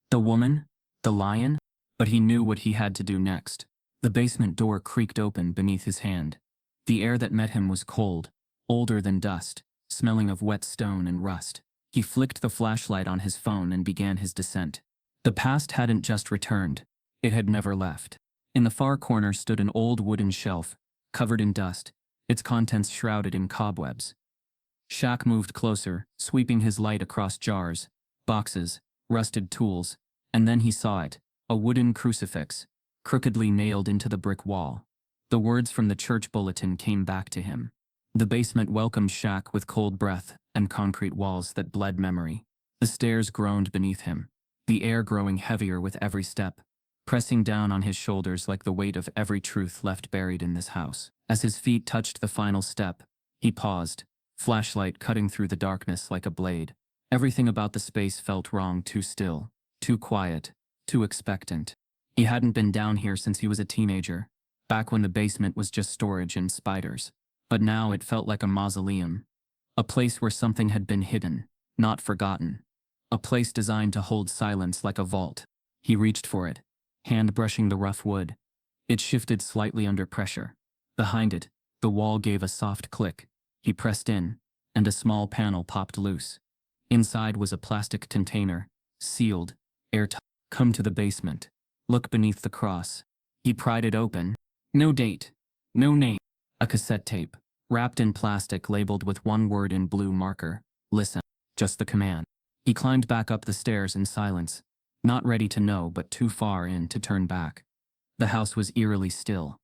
The woman? The lion? But he knew what he had to do next. The basement door creaked open beneath his hand. The air that met him was cold, older than dust, smelling of wet stone and rust. He flicked the flashlight on his phone and began his descent. The past hadn't just returned. It had never left. In the far corner stood an old wooden shelf, covered in dust, its contents shrouded in cobwebs. Shaq moved closer, sweeping his light across jars, boxes, rusted tools, and then he saw it, a wooden crucifix, crookedly nailed into the brick wall. The words from the church bulletin came back to him. The basement welcomed Shaq with cold breath and concrete walls that bled memory. The stairs groaned beneath him, the air growing heavier with every step, pressing down on his shoulders like the weight of every truth left buried in this house. As his feet touched the final step, he paused, flashlight cutting through the darkness like a blade. Everything about the space felt wrong, too still, too quiet, too expectant. He hadn't been down here since he was a teenager, back when the basement was just storage and spiders. But now it felt like a mausoleum. A place where something had been hidden, not forgotten. A place designed to hold silence like a vault. He reached for it, hand brushing the rough wood. It shifted slightly under pressure. Behind it, the wall gave a soft click. He pressed in, and a small panel popped loose. Inside was a plastic container, sealed, airtight. Come to the basement. Look beneath the cross. He pried it open. No date. No name. A cassette tape, wrapped in plastic labeled with one word in blue marker. Listen. Just the command. He climbed back up the stairs in silence, not ready to know but too far in to turn back. The house was eerily still.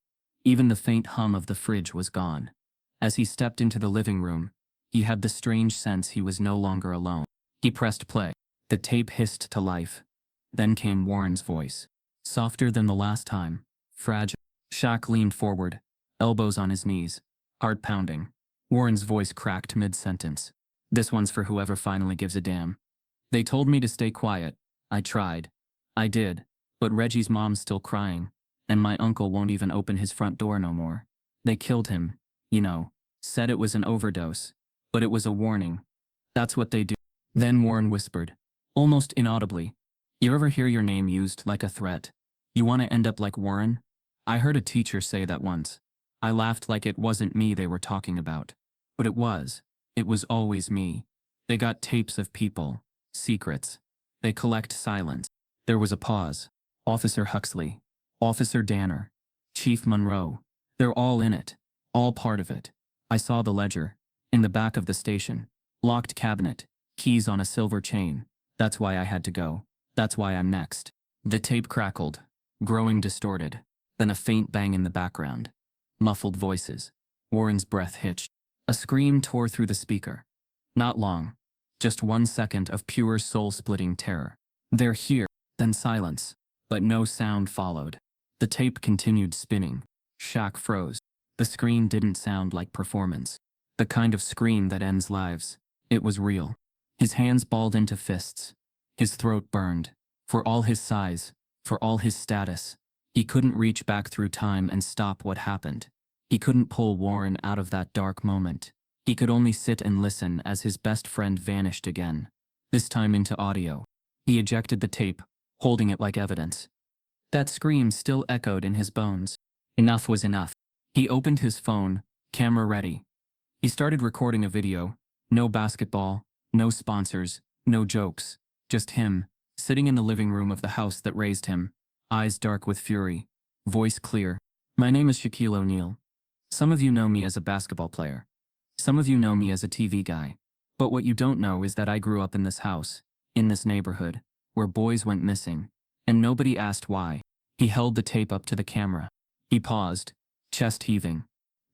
Even the faint hum of the fridge was gone. As he stepped into the living room, he had the strange sense he was no longer alone. He pressed play. The tape hissed to life. Then came Warren's voice. Softer than the last time. Fragile. Shaq leaned forward, elbows on his knees, heart pounding. Warren's voice cracked mid-sentence. This one's for whoever finally gives a damn. They told me to stay quiet. I tried. I did. But Reggie's mom's still crying, and my uncle won't even open his front door no more. They killed him, you know, said it was an overdose. But it was a warning. That's what they do. Then Warren whispered, almost inaudibly, you ever hear your name used like a threat? You want to end up like Warren? I heard a teacher say that once. I laughed like it wasn't me they were talking about. But it was. It was always me. They got tapes of people, secrets. They collect silence. There was a pause. Officer Huxley, Officer Danner, Chief Monroe. They're all in it. All part of it. I saw the ledger. In the back of the station. Locked cabinet. Keys on a silver chain. That's why I had to go. That's why I'm next. The tape crackled, growing distorted. Then a faint bang in the background. Muffled voices. Warren's breath hitched. A scream tore through the speaker. Not long. Just 1 second of pure soul-splitting terror. They're here. Then silence. But no sound followed. The tape continued spinning. Shaq froze. The scream didn't sound like performance. The kind of scream that ends lives. It was real. His hands balled into fists. His throat burned. For all his size, for all his status, he couldn't reach back through time and stop what happened. He couldn't pull Warren out of that dark moment. He could only sit and listen as his best friend vanished again, this time into audio. He ejected the tape, holding it like evidence. That scream still echoed in his bones. Enough was enough. He opened his phone, camera ready. He started recording a video. No basketball, no sponsors, no jokes. Just him, sitting in the living room of the house that raised him, eyes dark with fury, voice clear. My name is Shaquille O'Neal. Some of you know me as a basketball player. Some of you know me as a TV guy. But what you don't know is that I grew up in this house, in this neighborhood, where boys went missing, and nobody asked why. He held the tape up to the camera. He paused, chest heaving.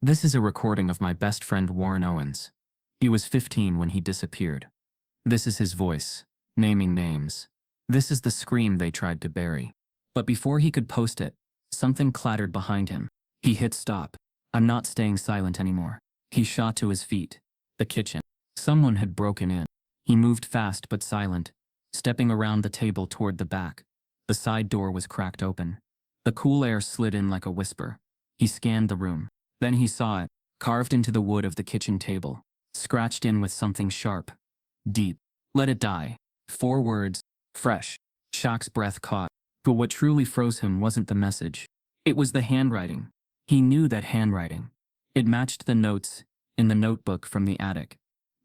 This is a recording of my best friend Warren Owens. He was 15 when he disappeared. This is his voice, naming names. This is the scream they tried to bury. But before he could post it, something clattered behind him. He hit stop. I'm not staying silent anymore. He shot to his feet. The kitchen. Someone had broken in. He moved fast but silent, stepping around the table toward the back. The side door was cracked open. The cool air slid in like a whisper. He scanned the room. Then he saw it, carved into the wood of the kitchen table, scratched in with something sharp, deep. Let it die. 4 words. Fresh. Shaq's breath caught. But what truly froze him wasn't the message. It was the handwriting. He knew that handwriting. It matched the notes in the notebook from the attic.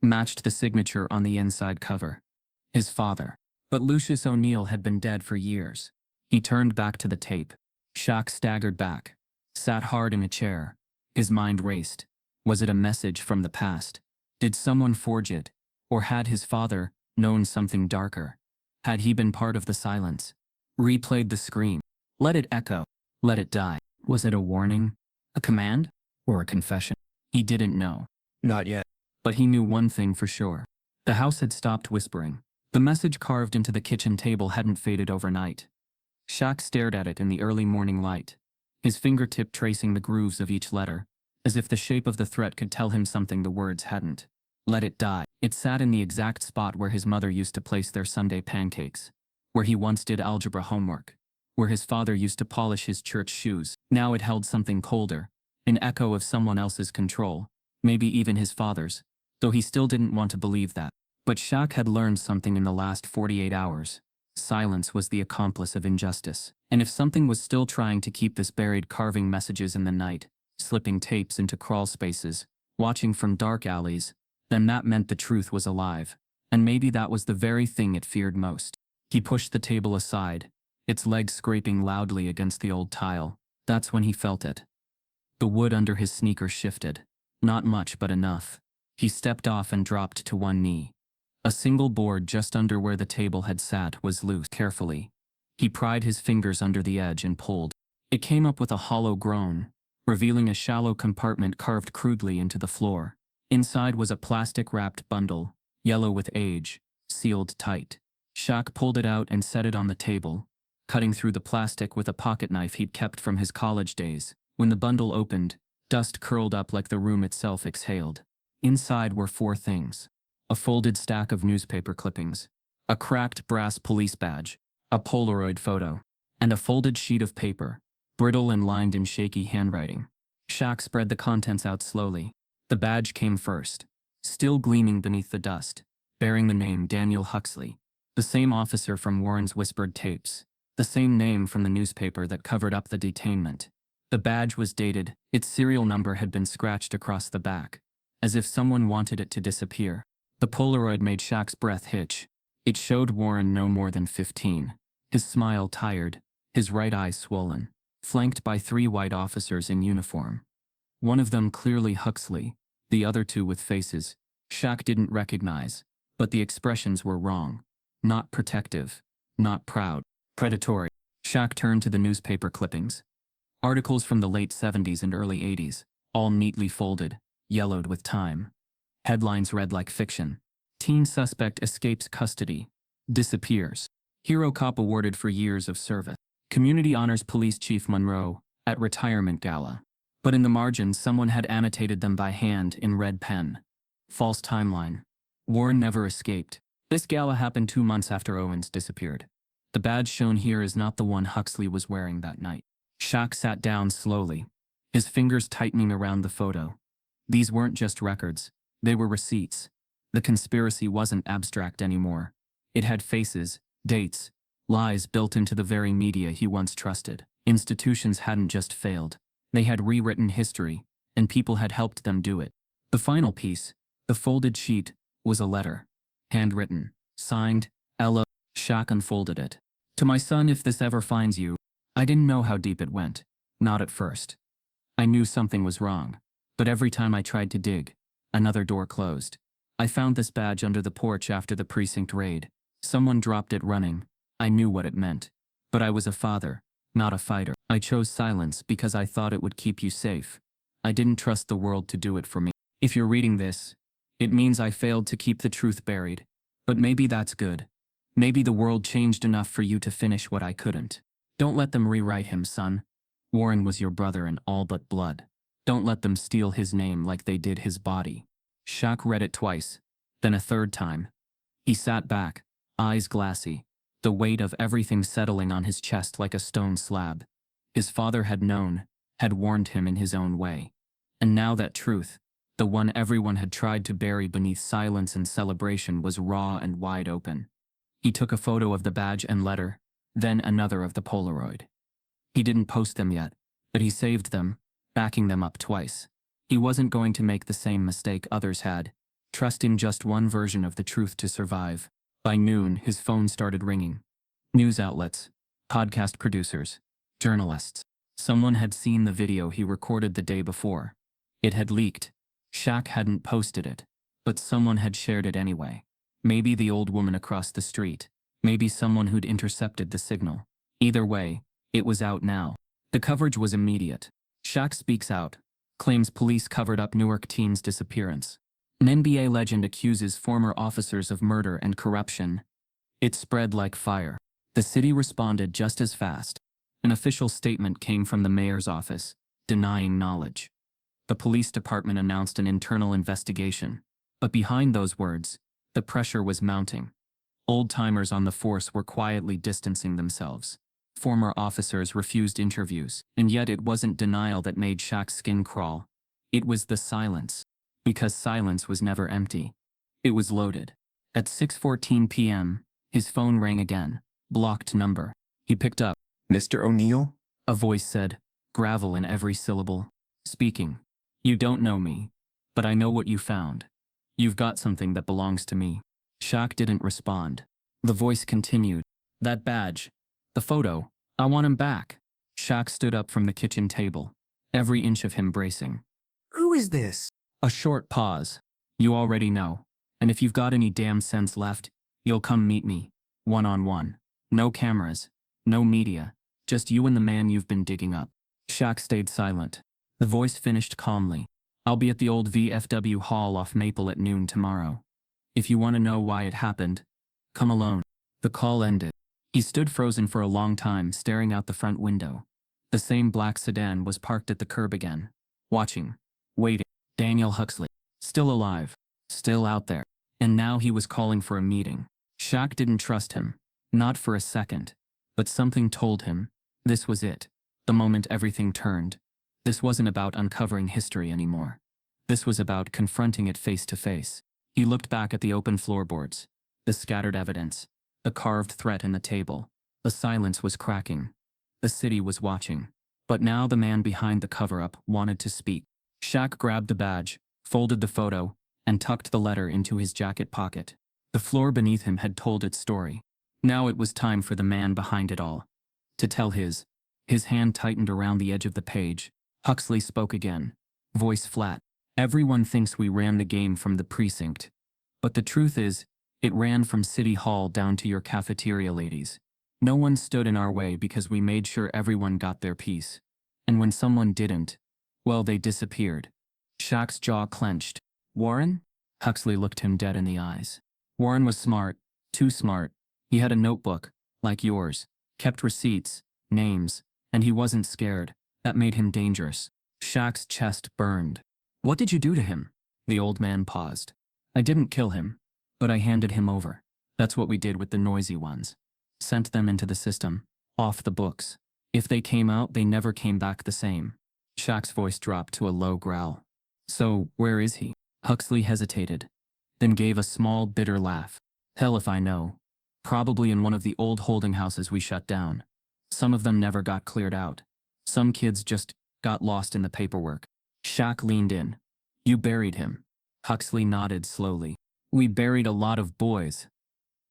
Matched the signature on the inside cover. His father. But Lucius O'Neal had been dead for years. He turned back to the tape. Shaq staggered back, sat hard in a chair. His mind raced. Was it a message from the past? Did someone forge it? Or had his father known something darker? Had he been part of the silence? Replayed the scream. Let it echo. Let it die. Was it a warning? A command? Or a confession? He didn't know. Not yet. But he knew one thing for sure. The house had stopped whispering. The message carved into the kitchen table hadn't faded overnight. Shaq stared at it in the early morning light, his fingertip tracing the grooves of each letter, as if the shape of the threat could tell him something the words hadn't. Let it die. It sat in the exact spot where his mother used to place their Sunday pancakes, where he once did algebra homework, where his father used to polish his church shoes. Now it held something colder, an echo of someone else's control, maybe even his father's, though he still didn't want to believe that. But Shaq had learned something in the last 48 hours. Silence was the accomplice of injustice. And if something was still trying to keep this buried, carving messages in the night, slipping tapes into crawl spaces, watching from dark alleys, then that meant the truth was alive. And maybe that was the very thing it feared most. He pushed the table aside, its legs scraping loudly against the old tile. That's when he felt it. The wood under his sneakers shifted. Not much, but enough. He stepped off and dropped to one knee. A single board just under where the table had sat was loose. Carefully, he pried his fingers under the edge and pulled. It came up with a hollow groan, revealing a shallow compartment carved crudely into the floor. Inside was a plastic-wrapped bundle, yellow with age, sealed tight. Shaq pulled it out and set it on the table, cutting through the plastic with a pocket knife he'd kept from his college days. When the bundle opened, dust curled up like the room itself exhaled. Inside were 4 things. A folded stack of newspaper clippings, a cracked brass police badge, a Polaroid photo, and a folded sheet of paper, brittle and lined in shaky handwriting. Shaq spread the contents out slowly. The badge came first, still gleaming beneath the dust, bearing the name Daniel Huxley, the same officer from Warren's whispered tapes, the same name from the newspaper that covered up the detainment. The badge was dated, its serial number had been scratched across the back, as if someone wanted it to disappear. The Polaroid made Shaq's breath hitch. It showed Warren no more than 15, his smile tired, his right eye swollen, flanked by 3 white officers in uniform. One of them clearly Huxley, the other 2 with faces Shaq didn't recognize, but the expressions were wrong. Not protective, not proud, predatory. Shaq turned to the newspaper clippings. Articles from the late 70s and early 80s, all neatly folded, yellowed with time. Headlines read like fiction. Teen suspect escapes custody. Disappears. Hero cop awarded for years of service. Community honors police chief Monroe at retirement gala. But in the margins someone had annotated them by hand in red pen. False timeline. Warren never escaped. This gala happened 2 months after Owens disappeared. The badge shown here is not the one Huxley was wearing that night. Shaq sat down slowly, his fingers tightening around the photo. These weren't just records, they were receipts. The conspiracy wasn't abstract anymore. It had faces, dates, lies built into the very media he once trusted. Institutions hadn't just failed. They had rewritten history, and people had helped them do it. The final piece, the folded sheet, was a letter. Handwritten, signed, Ella. Shaq unfolded it. To my son, if this ever finds you. I didn't know how deep it went. Not at first. I knew something was wrong. But every time I tried to dig, another door closed. I found this badge under the porch after the precinct raid. Someone dropped it running. I knew what it meant. But I was a father, not a fighter. I chose silence because I thought it would keep you safe. I didn't trust the world to do it for me. If you're reading this, it means I failed to keep the truth buried. But maybe that's good. Maybe the world changed enough for you to finish what I couldn't. Don't let them rewrite him, son. Warren was your brother in all but blood. Don't let them steal his name like they did his body. Shaq read it twice, then a third time. He sat back, eyes glassy, the weight of everything settling on his chest like a stone slab. His father had known, had warned him in his own way. And now that truth, the one everyone had tried to bury beneath silence and celebration, was raw and wide open. He took a photo of the badge and letter, then another of the Polaroid. He didn't post them yet, but he saved them, backing them up twice. He wasn't going to make the same mistake others had, trusting just one version of the truth to survive. By noon, his phone started ringing. News outlets, podcast producers, journalists. Someone had seen the video he recorded the day before. It had leaked. Shaq hadn't posted it, but someone had shared it anyway. Maybe the old woman across the street. Maybe someone who'd intercepted the signal. Either way, it was out now. The coverage was immediate. Shaq speaks out, claims police covered up Newark teen's disappearance. An NBA legend accuses former officers of murder and corruption. It spread like fire. The city responded just as fast. An official statement came from the mayor's office, denying knowledge. The police department announced an internal investigation. But behind those words, the pressure was mounting. Old-timers on the force were quietly distancing themselves. Former officers refused interviews, and yet it wasn't denial that made Shaq's skin crawl. It was the silence. Because silence was never empty. It was loaded. At 6:14 p.m., his phone rang again. Blocked number. He picked up. Mr. O'Neill? A voice said, gravel in every syllable. Speaking. You don't know me, but I know what you found. You've got something that belongs to me. Shaq didn't respond. The voice continued. That badge. The photo. I want him back. Shaq stood up from the kitchen table, every inch of him bracing. Who is this? A short pause. You already know. And if you've got any damn sense left, you'll come meet me. One-on-one. No cameras. No media. Just you and the man you've been digging up. Shaq stayed silent. The voice finished calmly. I'll be at the old VFW hall off Maple at noon tomorrow. If you want to know why it happened, come alone. The call ended. He stood frozen for a long time, staring out the front window. The same black sedan was parked at the curb again. Watching. Waiting. Daniel Huxley. Still alive. Still out there. And now he was calling for a meeting. Shaq didn't trust him. Not for a second. But something told him. This was it. The moment everything turned. This wasn't about uncovering history anymore. This was about confronting it face to face. He looked back at the open floorboards. The scattered evidence. The carved threat in the table. The silence was cracking. The city was watching. But now the man behind the cover-up wanted to speak. Shaq grabbed the badge, folded the photo, and tucked the letter into his jacket pocket. The floor beneath him had told its story. Now it was time for the man behind it all to tell his. His hand tightened around the edge of the page. Huxley spoke again, voice flat. Everyone thinks we ran the game from the precinct. But the truth is, it ran from City Hall down to your cafeteria ladies. No one stood in our way because we made sure everyone got their piece. And when someone didn't, well, they disappeared. Shaq's jaw clenched. Warren? Huxley looked him dead in the eyes. Warren was smart, too smart. He had a notebook, like yours, kept receipts, names, and he wasn't scared. That made him dangerous. Shaq's chest burned. What did you do to him? The old man paused. I didn't kill him. But I handed him over. That's what we did with the noisy ones. Sent them into the system, off the books. If they came out, they never came back the same. Shaq's voice dropped to a low growl. So, where is he? Huxley hesitated, then gave a small, bitter laugh. Hell if I know. Probably in one of the old holding houses we shut down. Some of them never got cleared out. Some kids just got lost in the paperwork. Shaq leaned in. You buried him. Huxley nodded slowly. We buried a lot of boys.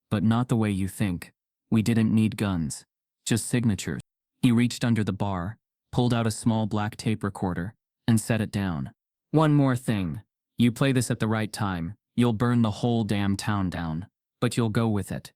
But not the way you think. We didn't need guns. Just signatures. He reached under the bar, pulled out a small black tape recorder, and set it down. One more thing. You play this at the right time, you'll burn the whole damn town down. But you'll go with it.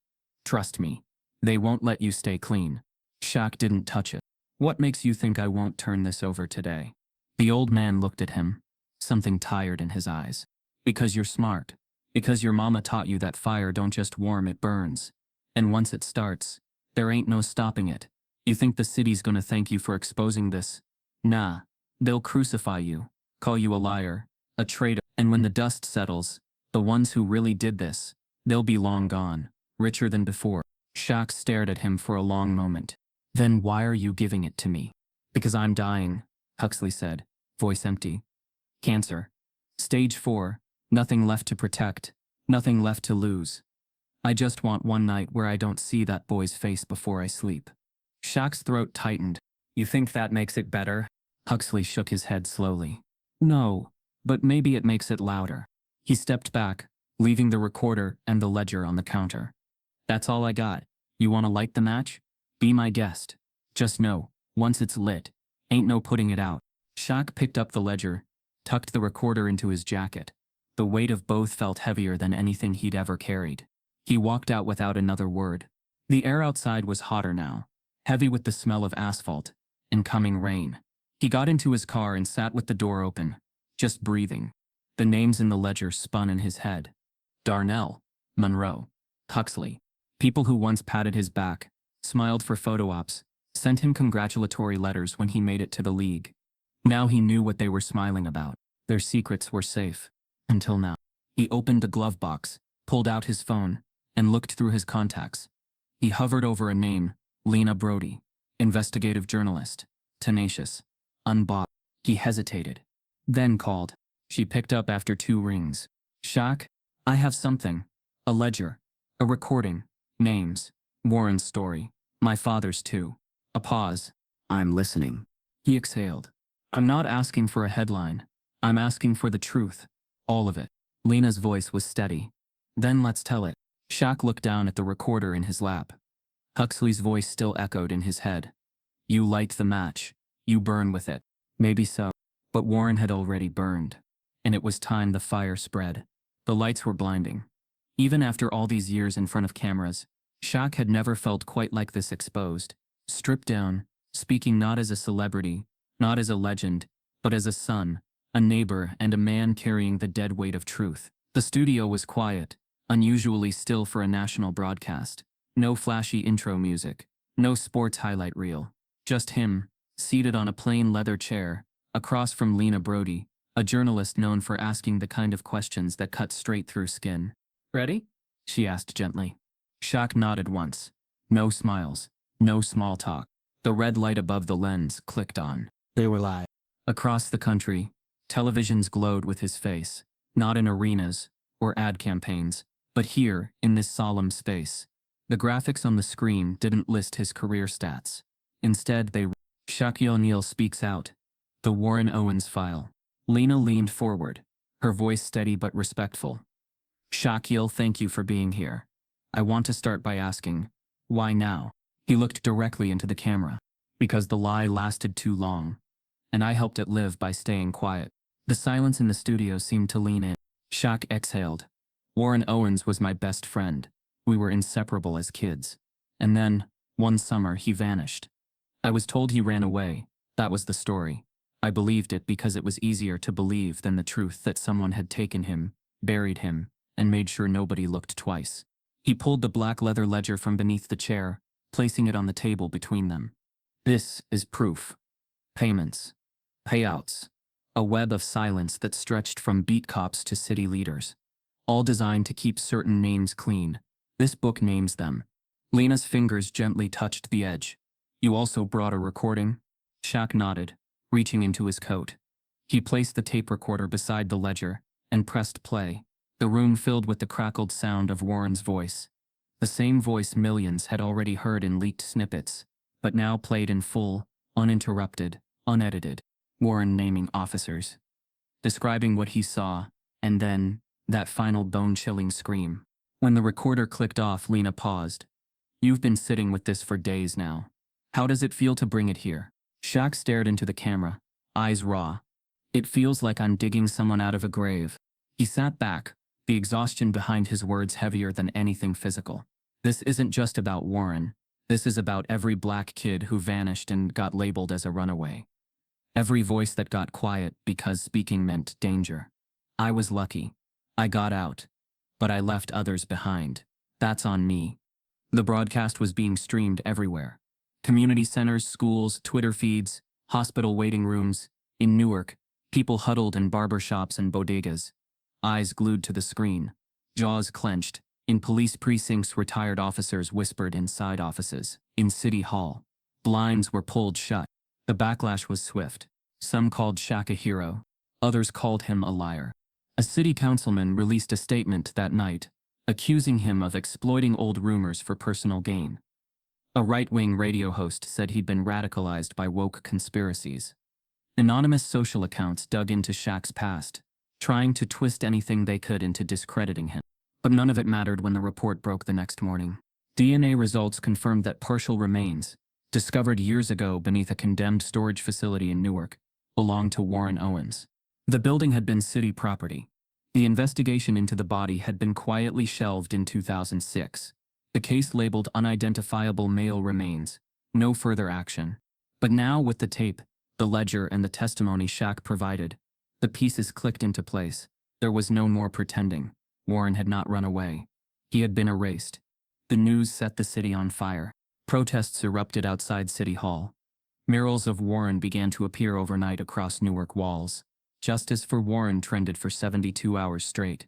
Trust me. They won't let you stay clean. Shaq didn't touch it. What makes you think I won't turn this over today? The old man looked at him, something tired in his eyes. Because you're smart. Because your mama taught you that fire don't just warm, it burns. And once it starts, there ain't no stopping it. You think the city's gonna thank you for exposing this? Nah. They'll crucify you, call you a liar, a traitor, and when the dust settles, the ones who really did this, they'll be long gone, richer than before. Shaq stared at him for a long moment. Then why are you giving it to me? Because I'm dying, Huxley said, voice empty. Cancer. Stage 4, nothing left to protect, nothing left to lose. I just want one night where I don't see that boy's face before I sleep. Shaq's throat tightened. You think that makes it better? Huxley shook his head slowly. No, but maybe it makes it louder. He stepped back, leaving the recorder and the ledger on the counter. That's all I got. You want to light the match? Be my guest. Just know, once it's lit, ain't no putting it out. Shaq picked up the ledger, tucked the recorder into his jacket. The weight of both felt heavier than anything he'd ever carried. He walked out without another word. The air outside was hotter now, heavy with the smell of asphalt and coming rain. He got into his car and sat with the door open, just breathing. The names in the ledger spun in his head. Darnell, Monroe, Huxley. People who once patted his back, smiled for photo ops, sent him congratulatory letters when he made it to the league. Now he knew what they were smiling about. Their secrets were safe. Until now. He opened the glove box, pulled out his phone, and looked through his contacts. He hovered over a name, Lena Brody, investigative journalist, tenacious, unbought. He hesitated, then called. She picked up after 2 rings. Shaq, I have something. A ledger, a recording, names, Warren's story, my father's too. A pause. I'm listening. He exhaled. I'm not asking for a headline. I'm asking for the truth. All of it. Lena's voice was steady. Then let's tell it. Shaq looked down at the recorder in his lap. Huxley's voice still echoed in his head. You light the match. You burn with it. Maybe so. But Warren had already burned. And it was time the fire spread. The lights were blinding. Even after all these years in front of cameras, Shaq had never felt quite like this exposed. Stripped down, speaking not as a celebrity, not as a legend, but as a son, a neighbor, and a man carrying the dead weight of truth. The studio was quiet, unusually still for a national broadcast. No flashy intro music, no sports highlight reel. Just him, seated on a plain leather chair, across from Lena Brody, a journalist known for asking the kind of questions that cut straight through skin. Ready? She asked gently. Shaq nodded once. No smiles, no small talk. The red light above the lens clicked on. They were live. Across the country, televisions glowed with his face, not in arenas or ad campaigns, but here, in this solemn space. The graphics on the screen didn't list his career stats. Instead, they read, Shaquille O'Neal speaks out. The Warren Owens file. Lena leaned forward, her voice steady but respectful. Shaquille, thank you for being here. I want to start by asking, why now? He looked directly into the camera. Because the lie lasted too long. And I helped it live by staying quiet. The silence in the studio seemed to lean in. Shaq exhaled. Warren Owens was my best friend. We were inseparable as kids. And then, one summer, he vanished. I was told he ran away. That was the story. I believed it because it was easier to believe than the truth that someone had taken him, buried him, and made sure nobody looked twice. He pulled the black leather ledger from beneath the chair, placing it on the table between them. This is proof. Payments. Payouts. A web of silence that stretched from beat cops to city leaders. all designed to keep certain names clean. This book names them. Lena's fingers gently touched the edge. You also brought a recording? Shaq nodded, reaching into his coat. He placed the tape recorder beside the ledger and pressed play. The room filled with the crackled sound of Warren's voice. The same voice millions had already heard in leaked snippets, but now played in full, uninterrupted, unedited. Warren naming officers, describing what he saw, and then, that final bone-chilling scream. When the recorder clicked off, Lena paused. You've been sitting with this for days now. How does it feel to bring it here? Shaq stared into the camera, eyes raw. It feels like I'm digging someone out of a grave. He sat back, the exhaustion behind his words heavier than anything physical. This isn't just about Warren. This is about every black kid who vanished and got labeled as a runaway. Every voice that got quiet because speaking meant danger. I was lucky. I got out. But I left others behind. That's on me. The broadcast was being streamed everywhere. Community centers, schools, Twitter feeds, hospital waiting rooms. In Newark, people huddled in barbershops and bodegas, eyes glued to the screen, jaws clenched. In police precincts, retired officers whispered inside offices. In City Hall, blinds were pulled shut. The backlash was swift. Some called Shaq a hero. Others called him a liar. A city councilman released a statement that night, accusing him of exploiting old rumors for personal gain. A right-wing radio host said he'd been radicalized by woke conspiracies. Anonymous social accounts dug into Shaq's past, trying to twist anything they could into discrediting him. But none of it mattered when the report broke the next morning. DNA results confirmed that partial remains, discovered years ago beneath a condemned storage facility in Newark, belonged to Warren Owens. The building had been city property. The investigation into the body had been quietly shelved in 2006. The case labeled unidentifiable male remains, no further action. But now with the tape, the ledger and the testimony Shaq provided, the pieces clicked into place. There was no more pretending. Warren had not run away. He had been erased. The news set the city on fire. Protests erupted outside City Hall. Murals of Warren began to appear overnight across Newark walls. Justice for Warren trended for 72 hours straight.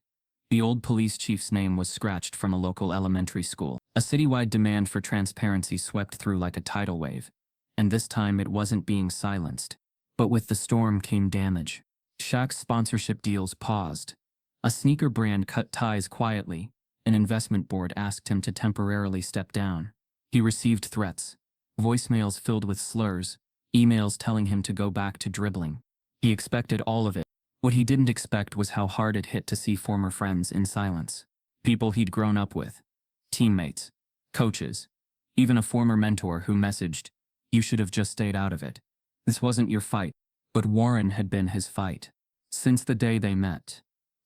The old police chief's name was scratched from a local elementary school. A citywide demand for transparency swept through like a tidal wave. And this time it wasn't being silenced. But with the storm came damage. Shaq's sponsorship deals paused. A sneaker brand cut ties quietly. An investment board asked him to temporarily step down. He received threats, voicemails filled with slurs, emails telling him to go back to dribbling. He expected all of it. What he didn't expect was how hard it hit to see former friends in silence. People he'd grown up with. Teammates. Coaches. Even a former mentor who messaged, "You should have just stayed out of it. This wasn't your fight." But Warren had been his fight. Since the day they met.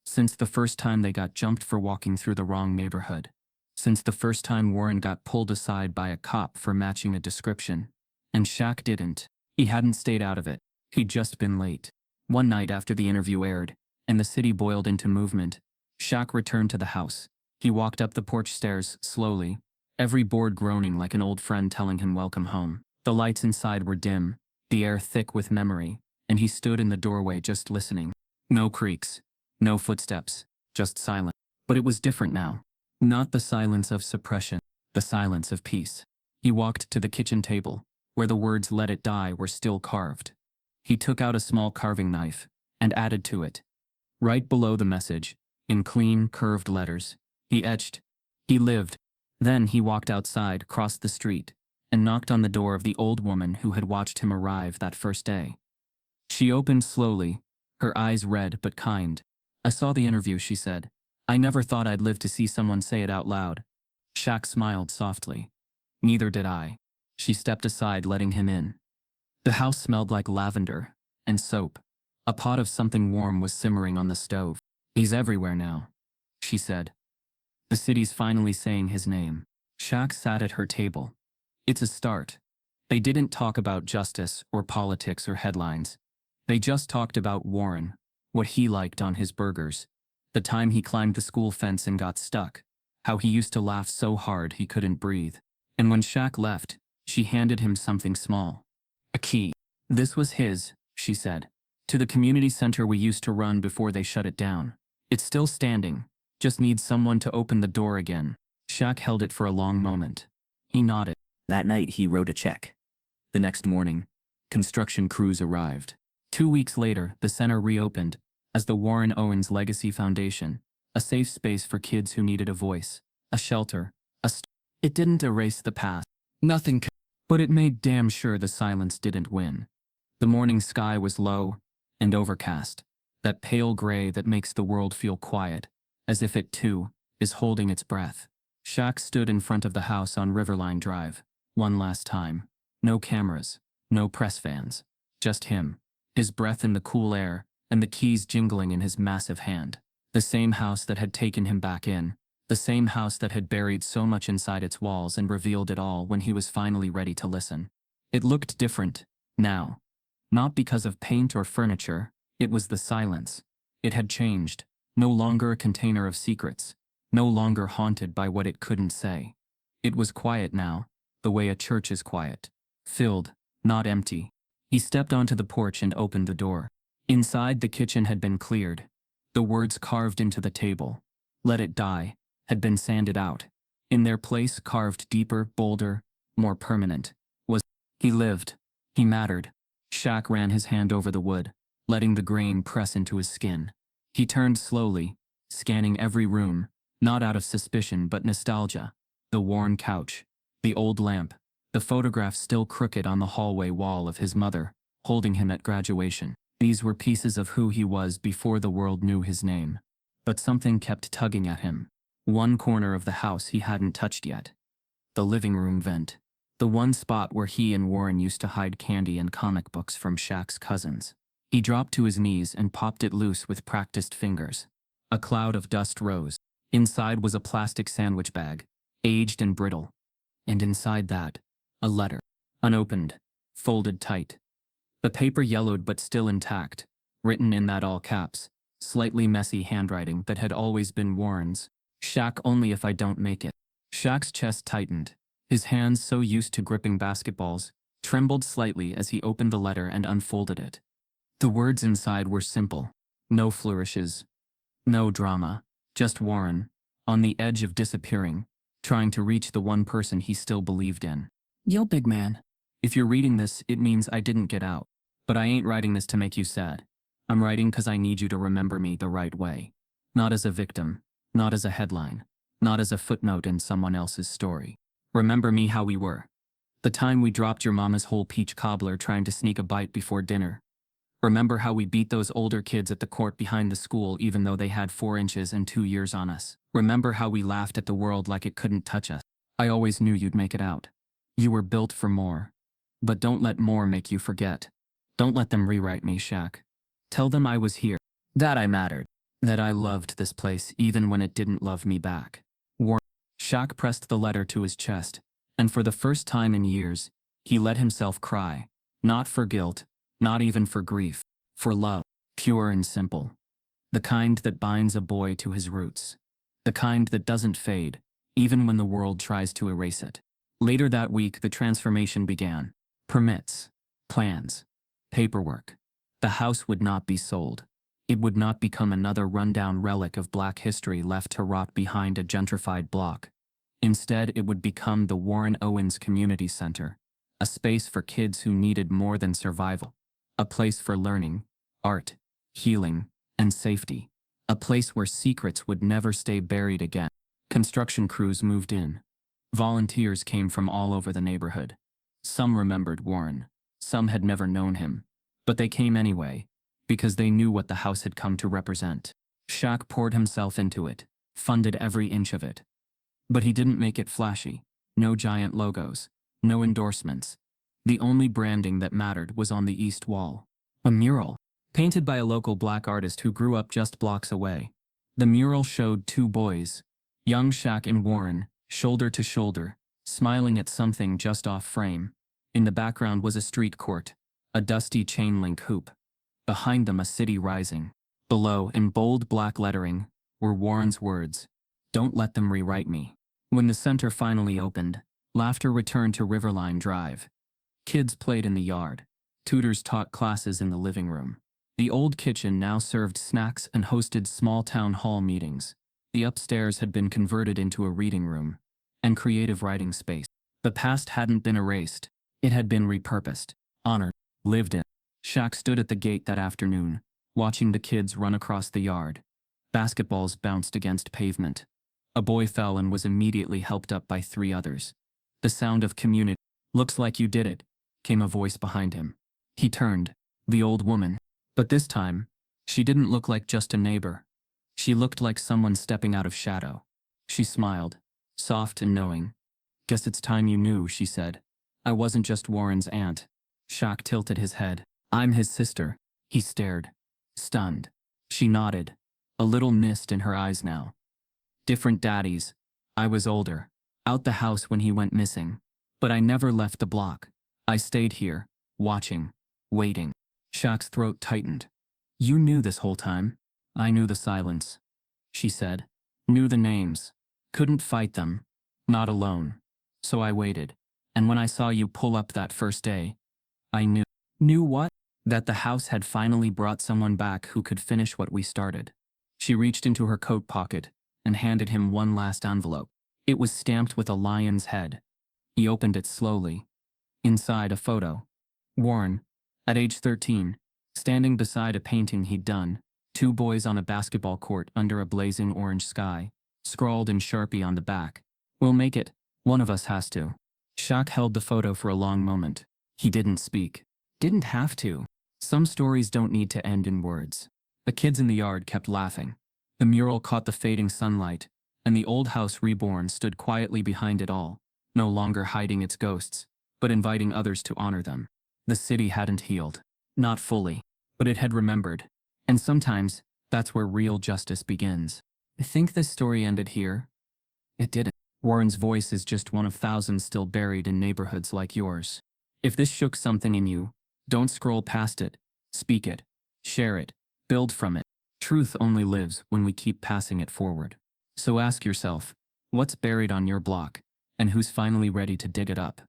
Since the first time they got jumped for walking through the wrong neighborhood. Since the first time Warren got pulled aside by a cop for matching a description. And Shaq didn't. He hadn't stayed out of it. He'd just been late. One night after the interview aired, and the city boiled into movement, Shaq returned to the house. He walked up the porch stairs slowly, every board groaning like an old friend telling him welcome home. The lights inside were dim, the air thick with memory, and he stood in the doorway just listening. No creaks, no footsteps, just silence. But it was different now. Not the silence of suppression, the silence of peace. He walked to the kitchen table, where the words "let it die" were still carved. He took out a small carving knife and added to it. Right below the message, in clean, curved letters, he etched, "He lived." Then he walked outside, crossed the street, and knocked on the door of the old woman who had watched him arrive that first day. She opened slowly, her eyes red but kind. "I saw the interview," she said. "I never thought I'd live to see someone say it out loud." Shaq smiled softly. "Neither did I." She stepped aside, letting him in. The house smelled like lavender and soap. A pot of something warm was simmering on the stove. "He's everywhere now," she said. "The city's finally saying his name." Shaq sat at her table. "It's a start." They didn't talk about justice or politics or headlines. They just talked about Warren, what he liked on his burgers, the time he climbed the school fence and got stuck, how he used to laugh so hard he couldn't breathe. And when Shaq left, she handed him something small. A key. "This was his," she said, "to the community center we used to run before they shut it down. It's still standing, Just needs someone to open the door again. Shaq held it for a long moment. He nodded. That night he wrote a check. The next morning, construction crews arrived. 2 weeks later, the center reopened as the Warren Owens Legacy Foundation, a safe space for kids who needed a voice, a shelter, It didn't erase the past. Nothing could. But it made damn sure the silence didn't win. The morning sky was low and overcast, that pale gray that makes the world feel quiet, as if it, too, is holding its breath. Shaq stood in front of the house on Riverline Drive, one last time. No cameras, no press fans, just him, his breath in the cool air, and the keys jingling in his massive hand. The same house that had taken him back in, the same house that had buried so much inside its walls and revealed it all when he was finally ready to listen. It looked different, now. Not because of paint or furniture, it was the silence. It had changed, no longer a container of secrets, no longer haunted by what it couldn't say. It was quiet now, the way a church is quiet. Filled, not empty. He stepped onto the porch and opened the door. Inside, the kitchen had been cleared. The words carved into the table, "Let it die," had been sanded out. In their place, carved deeper, bolder, more permanent, was he lived. He mattered. Shaq ran his hand over the wood, letting the grain press into his skin. He turned slowly, scanning every room, not out of suspicion but nostalgia. The worn couch, the old lamp, the photograph still crooked on the hallway wall of his mother, holding him at graduation. These were pieces of who he was before the world knew his name. But something kept tugging at him. One corner of the house he hadn't touched yet. The living room vent. The one spot where he and Warren used to hide candy and comic books from Shaq's cousins. He dropped to his knees and popped it loose with practiced fingers. A cloud of dust rose. Inside was a plastic sandwich bag, aged and brittle. And inside that, a letter. Unopened, folded tight. The paper yellowed but still intact, written in that all caps, slightly messy handwriting that had always been Warren's. "Shaq, only if I don't make it." Shaq's chest tightened. His hands, so used to gripping basketballs, trembled slightly as he opened the letter and unfolded it. The words inside were simple. No flourishes. No drama. Just Warren, on the edge of disappearing, trying to reach the one person he still believed in. "Yo, big man. If you're reading this, it means I didn't get out. But I ain't writing this to make you sad. I'm writing because I need you to remember me the right way. Not as a victim. Not as a headline. Not as a footnote in someone else's story. Remember me how we were. The time we dropped your mama's whole peach cobbler trying to sneak a bite before dinner. Remember how we beat those older kids at the court behind the school even though they had 4 inches and 2 years on us. Remember how we laughed at the world like it couldn't touch us. I always knew you'd make it out. You were built for more. But don't let more make you forget. Don't let them rewrite me, Shaq. Tell them I was here. That I mattered. That I loved this place even when it didn't love me back." Shaq pressed the letter to his chest, and for the first time in years, he let himself cry. Not for guilt, not even for grief, for love, pure and simple. The kind that binds a boy to his roots. The kind that doesn't fade, even when the world tries to erase it. Later that week, the transformation began. Permits, plans, paperwork. The house would not be sold. It would not become another rundown relic of Black history left to rot behind a gentrified block. Instead, it would become the Warren Owens Community Center, a space for kids who needed more than survival, a place for learning, art, healing, and safety, a place where secrets would never stay buried again. Construction crews moved in. Volunteers came from all over the neighborhood. Some remembered Warren, some had never known him, but they came anyway, because they knew what the house had come to represent. Shaq poured himself into it, funded every inch of it. But he didn't make it flashy. No giant logos, no endorsements. The only branding that mattered was on the east wall. A mural, painted by a local Black artist who grew up just blocks away. The mural showed 2 boys, young Shaq and Warren, shoulder to shoulder, smiling at something just off frame. In the background was a street court, a dusty chain-link hoop. Behind them, a city rising. Below, in bold black lettering, were Warren's words, "Don't let them rewrite me." When the center finally opened, laughter returned to Riverline Drive. Kids played in the yard. Tutors taught classes in the living room. The old kitchen now served snacks and hosted small town hall meetings. The upstairs had been converted into a reading room and creative writing space. The past hadn't been erased. It had been repurposed, honored, lived in. Shaq stood at the gate that afternoon, watching the kids run across the yard. Basketballs bounced against pavement. A boy fell and was immediately helped up by 3 others. The sound of community. "Looks like you did it," came a voice behind him. He turned. The old woman. But this time, she didn't look like just a neighbor. She looked like someone stepping out of shadow. She smiled, soft and knowing. "Guess it's time you knew," she said. "I wasn't just Warren's aunt." Shaq tilted his head. "I'm his sister." He stared, stunned. She nodded, a little mist in her eyes now. "Different daddies. I was older, out the house when he went missing. But I never left the block. I stayed here, watching, waiting." Shaq's throat tightened. "You knew this whole time?" "I knew the silence," she said. "Knew the names. Couldn't fight them. Not alone. So I waited. And when I saw you pull up that first day, I knew." "Knew what?" "That the house had finally brought someone back who could finish what we started." She reached into her coat pocket and handed him one last envelope. It was stamped with a lion's head. He opened it slowly. Inside, a photo. Warren, at age 13, standing beside a painting he'd done. 2 boys on a basketball court under a blazing orange sky. Scrawled in Sharpie on the back. "We'll make it. One of us has to." Shaq held the photo for a long moment. He didn't speak. Didn't have to. Some stories don't need to end in words. The kids in the yard kept laughing. The mural caught the fading sunlight, and the old house reborn stood quietly behind it all, no longer hiding its ghosts, but inviting others to honor them. The city hadn't healed. Not fully. But it had remembered. And sometimes, that's where real justice begins. "I think this story ended here." It didn't. Warren's voice is just one of thousands still buried in neighborhoods like yours. If this shook something in you, don't scroll past it. Speak it. Share it. Build from it. Truth only lives when we keep passing it forward. So ask yourself, what's buried on your block, and who's finally ready to dig it up?